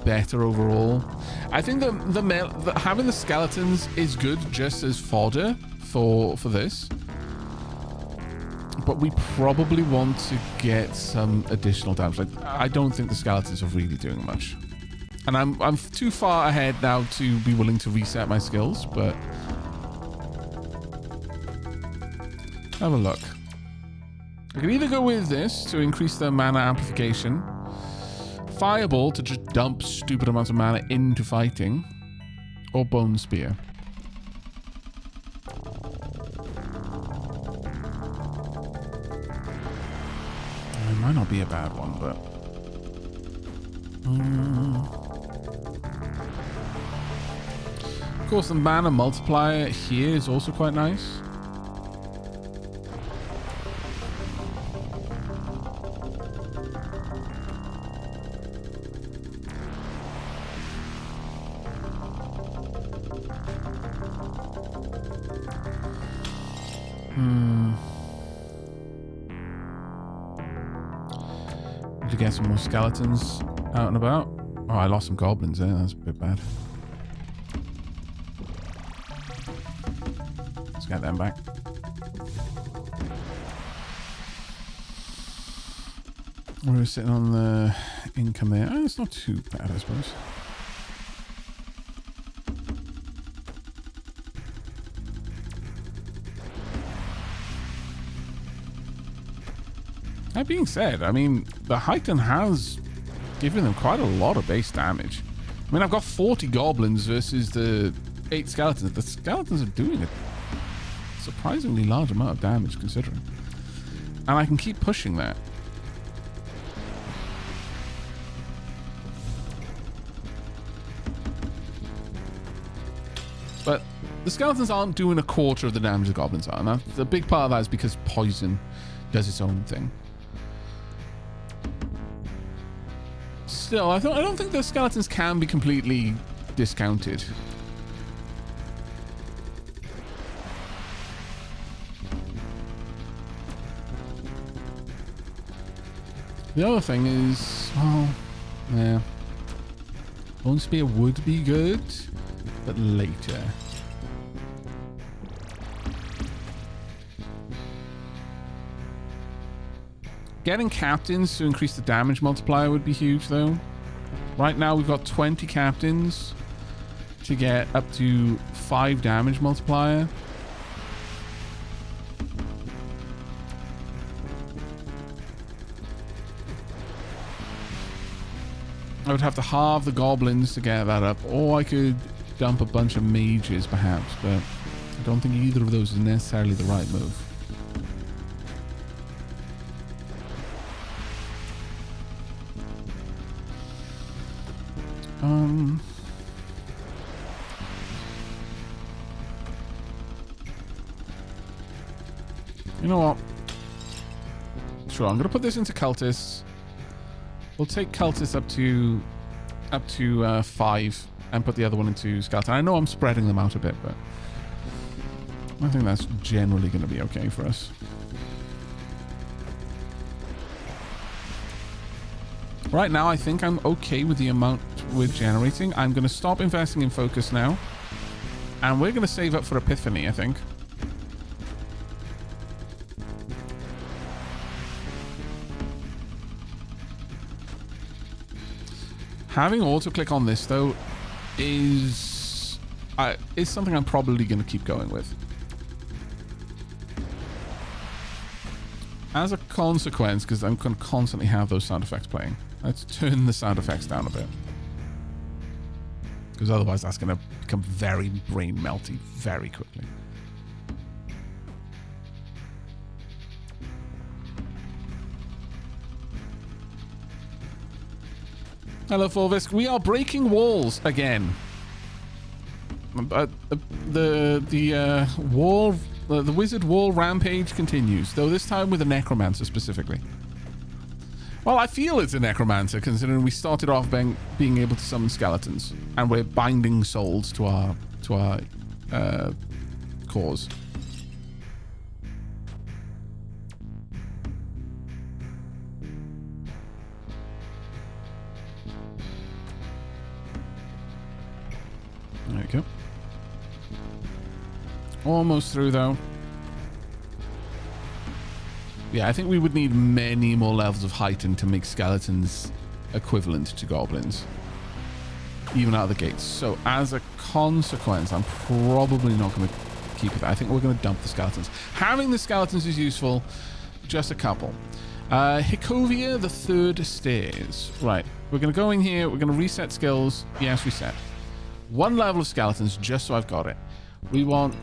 better overall. I think that having the skeletons is good just as fodder for this, but we probably want to get some additional damage. Like, I don't think the skeletons are really doing much, and I'm too far ahead now to be willing to reset my skills. But have a look. I can either go with this to increase the mana amplification, Fireball to just dump stupid amounts of mana into fighting, or Bone Spear. It might not be a bad one, but... Of course, the mana multiplier here is also quite nice. To get some more skeletons out and about. Oh, I lost some goblins there. That's a bit bad. Let's get them back. We're sitting on the income there. Oh, it's not too bad, I suppose. That being said, I mean, the Heighten has given them quite a lot of base damage. I mean, I've got 40 goblins versus the 8 skeletons. The skeletons are doing a surprisingly large amount of damage, considering. And I can keep pushing that. But the skeletons aren't doing a quarter of the damage the goblins are. And the big part of that is because poison does its own thing. Still, I don't think the skeletons can be completely discounted. The other thing is, well, yeah, Bone Spear would be good, but later. Getting captains to increase the damage multiplier would be huge, though. Right now, we've got 20 captains to get up to 5 damage multiplier. I would have to halve the goblins to get that up, or I could dump a bunch of mages, perhaps, but I don't think either of those is necessarily the right move. You know what? Sure, I'm going to put this into cultists. We'll take cultists up to 5 and put the other one into skeleton. I know I'm spreading them out a bit, but I think that's generally going to be okay for us. Right now, I think I'm okay with the amount we're generating. I'm going to stop investing in focus now. And we're going to save up for Epiphany, I think. Having auto-click on this, though, is something I'm probably going to keep going with. As a consequence, because I'm going to constantly have those sound effects playing, let's turn the sound effects down a bit. Because otherwise that's going to become very brain melty very quickly. Hello, Fulvisk. We are breaking walls again. The wizard wall rampage continues, though this time with a necromancer specifically. Well, I feel it's a necromancer, considering we started off being able to summon skeletons, and we're binding souls to our cause. There we go. Almost through, though. Yeah, I think we would need many more levels of heighten to make skeletons equivalent to goblins, even out of the gates. So as a consequence, I'm probably not going to keep it. I think we're going to dump the skeletons. Having the skeletons is useful. Just a couple. Hikovia, the third stairs. Right. We're going to go in here. We're going to reset skills. Yes, reset. 1 level of skeletons, just so I've got it. We want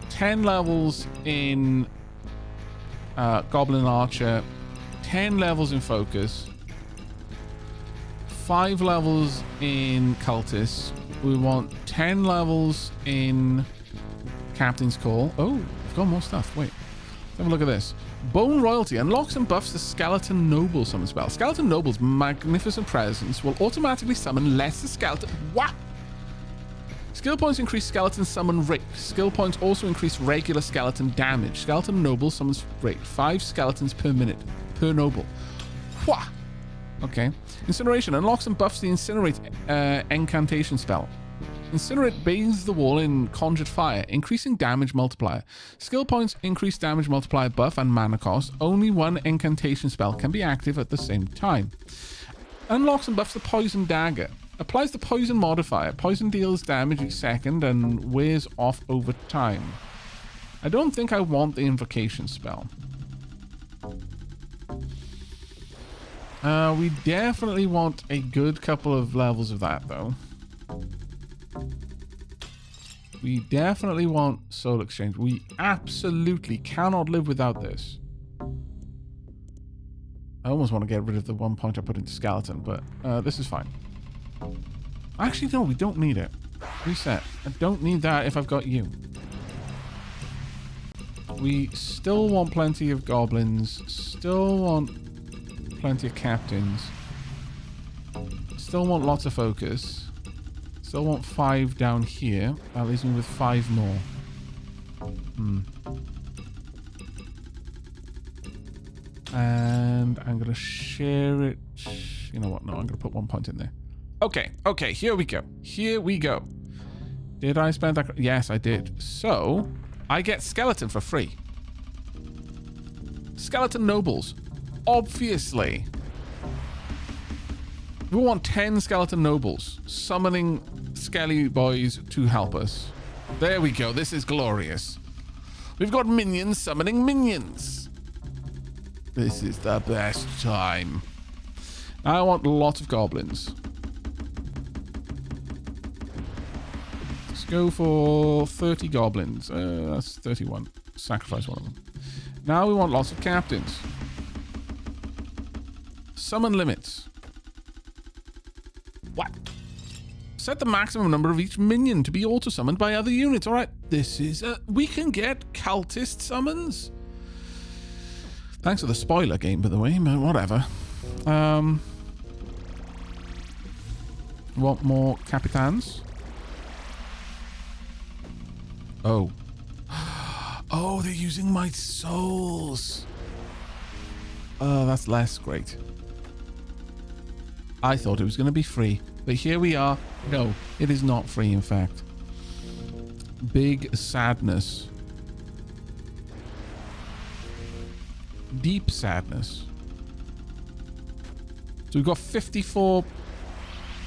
10 levels in Goblin Archer, 10 levels in Focus, 5 levels in Cultist. We want 10 levels in Captain's Call. Oh, we've got more stuff. Wait, let's have a look at this. Bone Royalty unlocks and buffs the Skeleton Noble summon spell. Skeleton Noble's magnificent presence will automatically summon lesser skeleton. What? Skill points increase skeleton summon rate. Skill points also increase regular skeleton damage. Skeleton Noble summons rate 5 skeletons per minute per noble. Wha? Okay. Incineration unlocks and buffs the Incinerate incantation spell. Incinerate bathes the wall in conjured fire, increasing damage multiplier. Skill points increase damage multiplier buff and mana cost. Only 1 incantation spell can be active at the same time. Unlocks and buffs the Poison Dagger. Applies the poison modifier. Poison deals damage each second and wears off over time. I don't think I want the invocation spell. We definitely want a good couple of levels of that, though. We definitely want Soul Exchange. We absolutely cannot live without this. I almost want to get rid of the 1 point I put into Skeleton, but this is fine. Actually, no, we don't need it. Reset. I don't need that if I've got you. We still want plenty of goblins. Still want plenty of captains. Still want lots of focus. Still want 5 down here. That leaves me with 5 more. And I'm going to share it. You know what? No, I'm going to put 1 point in there. Okay, here we go. Here we go. Did I spend that? Yes, I did. So, I get Skeleton for free. Skeleton Nobles. Obviously. We want 10 Skeleton Nobles summoning Skelly Boys to help us. There we go. This is glorious. We've got minions summoning minions. This is the best time. Now I want lots of goblins. Let's go for 30 goblins. That's 31. Sacrifice one of them. Now we want lots of captains. Summon limits. What? Set the maximum number of each minion to be auto-summoned by other units. All right, this is... we can get cultist summons. Thanks for the spoiler game, by the way, but whatever. Want more Capitans? Oh. Oh, they're using my souls. Oh, that's less great. I thought it was going to be free, but here we are. No, it is not free, in fact. Big sadness. Deep sadness. So we've got 54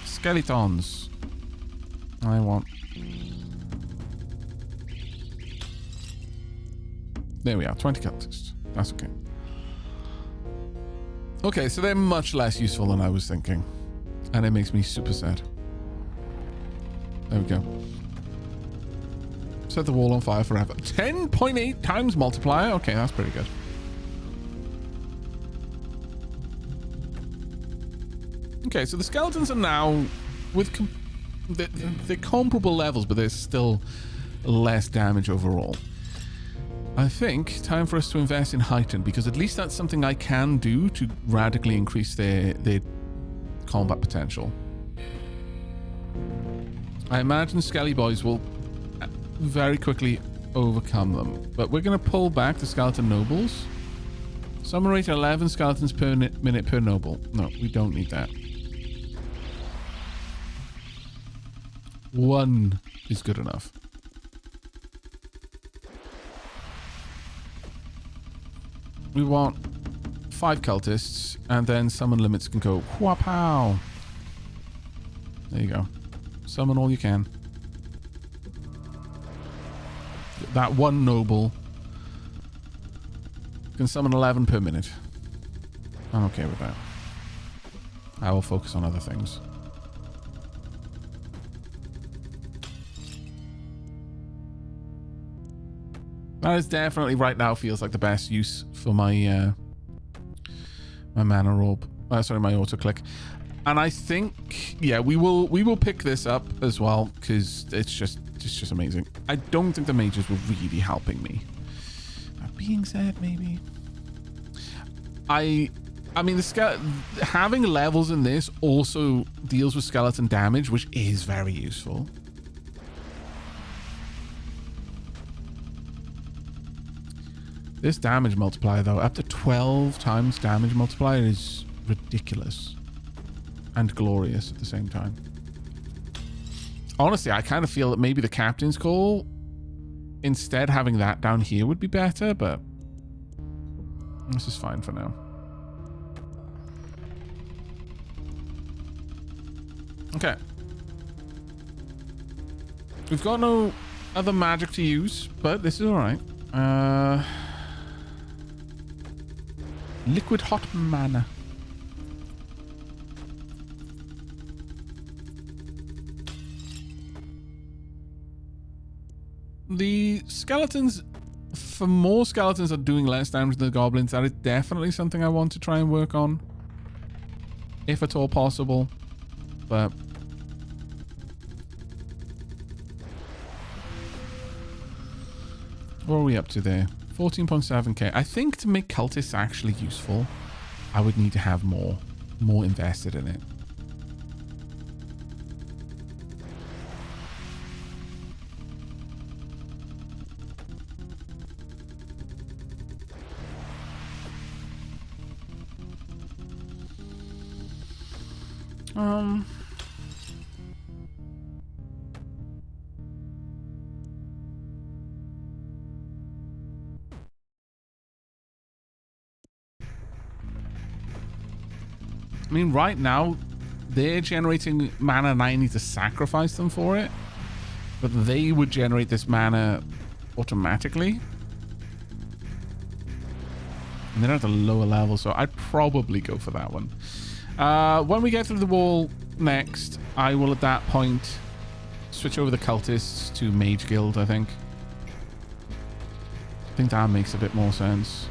skeletons. I want... There we are, 20 cultists. That's okay. Okay, so they're much less useful than I was thinking. And it makes me super sad. There we go. Set the wall on fire forever. 10.8 times multiplier? Okay, that's pretty good. Okay, so the skeletons are now with... They're comparable levels, but there's still less damage overall. I think time for us to invest in Heighten, because at least that's something I can do to radically increase their combat potential. I imagine Skelly Boys will very quickly overcome them, but we're going to pull back the Skeleton Nobles. Summon rate 11 skeletons per minute per noble. No, we don't need that. 1 is good enough. We want 5 cultists, and then summon limits can go wha-pow. There you go. Summon all you can. That 1 noble can summon 11 per minute. I'm okay with that. I will focus on other things. That is definitely right now feels like the best use for my my mana orb. Sorry, my auto click. And I think, yeah, we will pick this up as well because it's just amazing. I don't think the mages were really helping me. That being said, maybe I mean having levels in this also deals with skeleton damage, which is very useful. This damage multiplier, though, up to 12 times damage multiplier is ridiculous. And glorious at the same time. Honestly, I kind of feel that maybe the Captain's Call, instead having that down here would be better, but this is fine for now. Okay. We've got no other magic to use, but this is alright. Liquid hot mana. The skeletons, for more skeletons are doing less damage than the goblins. That is definitely something I want to try and work on, if at all possible. But what are we up to there? 14.7k. I think to make cultists actually useful, I would need to have more invested in it. I mean, right now, they're generating mana and I need to sacrifice them for it. But they would generate this mana automatically. And they're at a lower level, so I'd probably go for that one. When we get through the wall next, I will at that point switch over the cultists to Mage Guild, I think. I think that makes a bit more sense.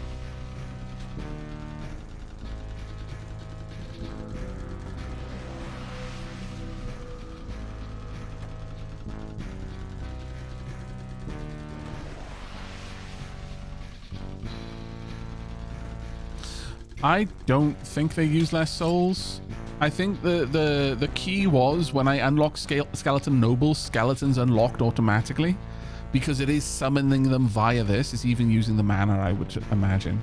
I don't think they use less souls. I think the key was when I unlock Skeleton Noble, skeletons unlocked automatically because it is summoning them via this. It's even using the mana, I would imagine.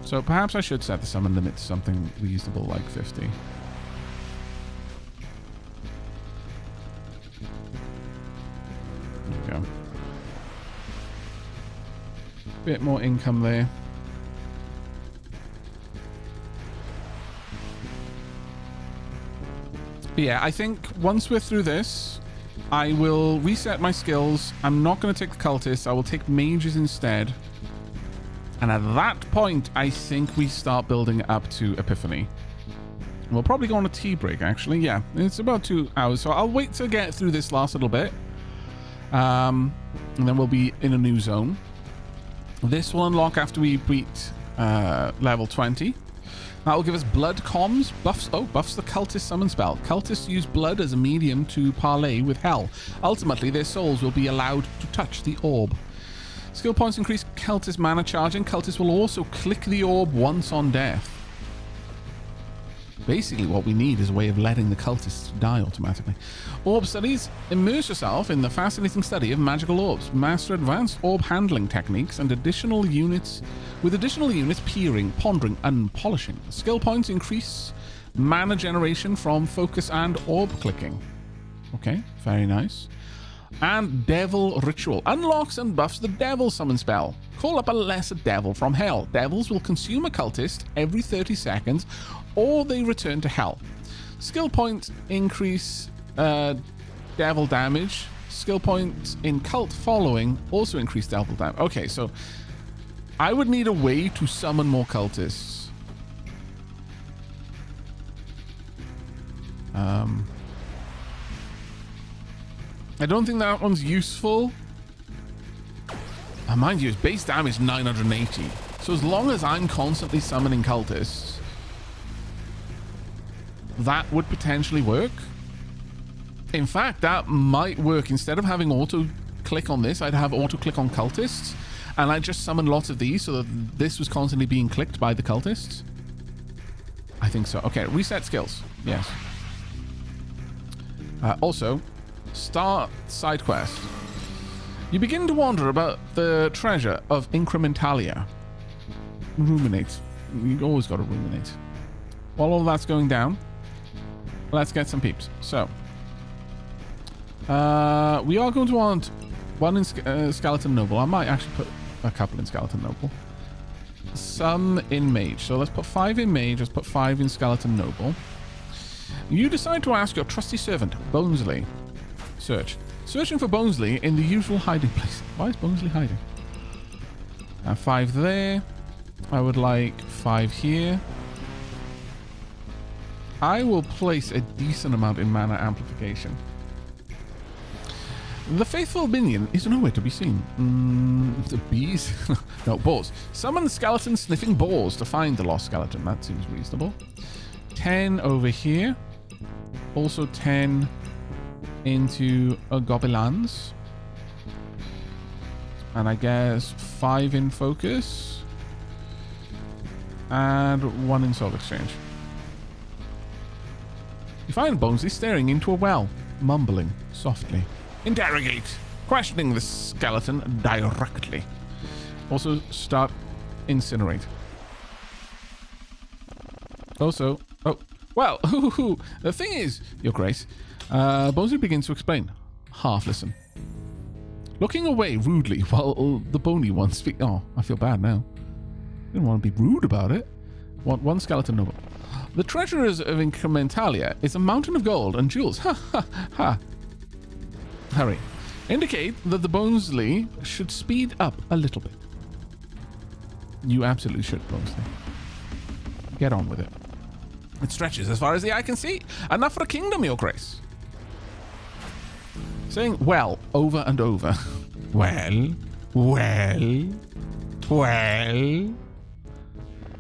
So perhaps I should set the summon limit to something reasonable like 50. There we go. Bit more income there. But yeah, I think once we're through this, I will reset my skills. I'm not going to take the cultists. I will take mages instead. And at that point, I think we start building up to Epiphany. We'll probably go on a tea break, actually. Yeah, it's about 2 hours. So I'll wait to get through this last little bit. And then we'll be in a new zone. This will unlock after we beat level 20. That will give us blood comms, buffs. Oh, buffs the cultist summon spell. Cultists use blood as a medium to parlay with hell. Ultimately, their souls will be allowed to touch the orb. Skill points increase cultist mana charging. Cultists will also click the orb once on death. Basically, what we need is a way of letting the cultists die automatically. Orb studies. Immerse yourself in the fascinating study of magical orbs. Master advanced orb handling techniques and additional units, with additional units peering, pondering, and polishing. Skill points increase mana generation from focus and orb clicking. Okay, very nice. And Devil Ritual. Unlocks and buffs the Devil Summon spell. Call up a lesser devil from hell. Devils will consume a cultist every 30 seconds, or they return to hell. Skill points increase devil damage. Skill points in cult following also increase devil damage. Okay, so I would need a way to summon more cultists. I don't think that one's useful. Mind you, its base damage 980. So as long as I'm constantly summoning cultists, that would potentially work. In fact, that might work. Instead of having auto click on this, I'd have auto click on cultists, and I'd just summon lots of these so that this was constantly being clicked by the cultists. I think so. Okay, reset skills. Yes. Also, start side quest. You begin to wonder about the treasure of Incrementalia. Ruminate. You always got to ruminate. While all that's going down, let's get some peeps. So, we are going to want one in Skeleton Noble. I might actually put a couple in Skeleton Noble. Some in Mage. So let's put 5 in Mage. Let's put 5 in Skeleton Noble. You decide to ask your trusty servant, Bonsely. Search. Searching for Bonsely in the usual hiding place. Why is Bonsely hiding? 5 there. I would like 5 here. I will place a decent amount in mana amplification. The faithful minion is nowhere to be seen. The bees? No, boars. Summon skeleton sniffing boars to find the lost skeleton. That seems reasonable. 10 over here. Also 10 into a Gobelins. And I guess 5 in focus. And 1 in soul exchange. You find Bonsely staring into a well, mumbling softly. Interrogate. Questioning the skeleton directly. Also start incinerate. Also, oh, well, the thing is, Your Grace, Bonsely begins to explain. Half listen. Looking away rudely while the bony one speaks. Oh, I feel bad now. Didn't want to be rude about it. One skeleton noble. The treasures of Incrementalia is a mountain of gold and jewels. Ha ha ha. Hurry. Indicate that the Bonsely should speed up a little bit. You absolutely should, Bonsely. Get on with it. It stretches as far as the eye can see. Enough for a kingdom, Your Grace. Saying well over and over. Well.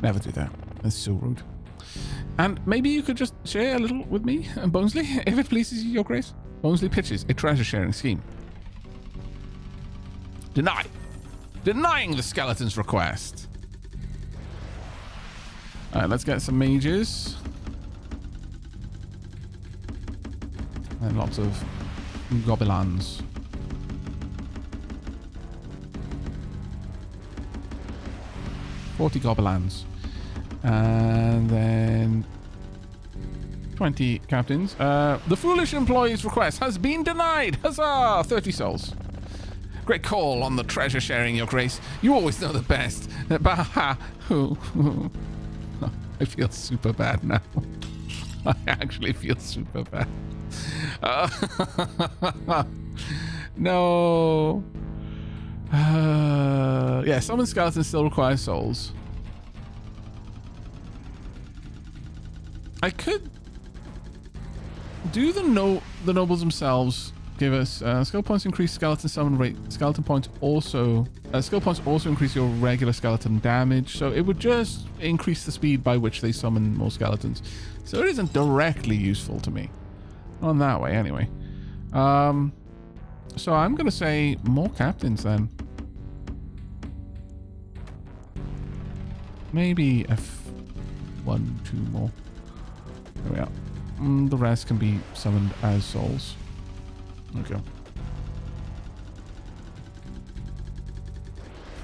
Never do that. That's so rude. And maybe you could just share a little with me and Bonsely, if it pleases you, Your Grace. Bonsely pitches a treasure sharing scheme. Deny. Denying the skeleton's request. All right, let's get some mages. And lots of gobelins. $40 and then 20 captains. The foolish employee's request has been denied. Huzzah! 30 souls. Great call on the treasure sharing, Your Grace. You always know the best. Baha. I feel super bad now. I actually feel super bad. No. Yeah, summon skeletons still requires souls. I could do the nobles themselves. Give us skill points increase skeleton summon rate. Skeleton points also skill points also increase your regular skeleton damage. So it would just increase the speed by which they summon more skeletons. So it isn't directly useful to me. Not in that way, anyway. So I'm gonna say more captains then. Maybe one, two more. There we are. The rest can be summoned as souls. Okay.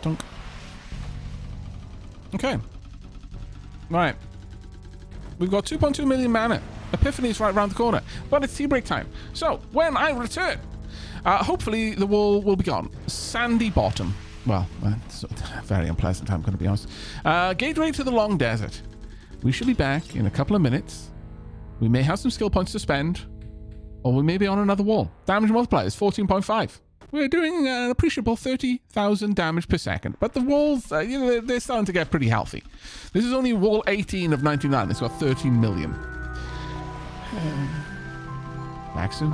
Dunk. Okay. Right. We've got 2.2 million mana. Epiphany's right around the corner. But it's tea break time. So, when I return, hopefully the wall will be gone. Sandy bottom. Well, it's very unpleasant, I'm going to be honest. Gateway to the Long Desert. We should be back in a couple of minutes. We may have some skill points to spend. Or we may be on another wall. Damage multiplier is 14.5. We're doing an appreciable 30,000 damage per second. But the walls, they're starting to get pretty healthy. This is only wall 18 of 99. It's got 13 million. Back soon.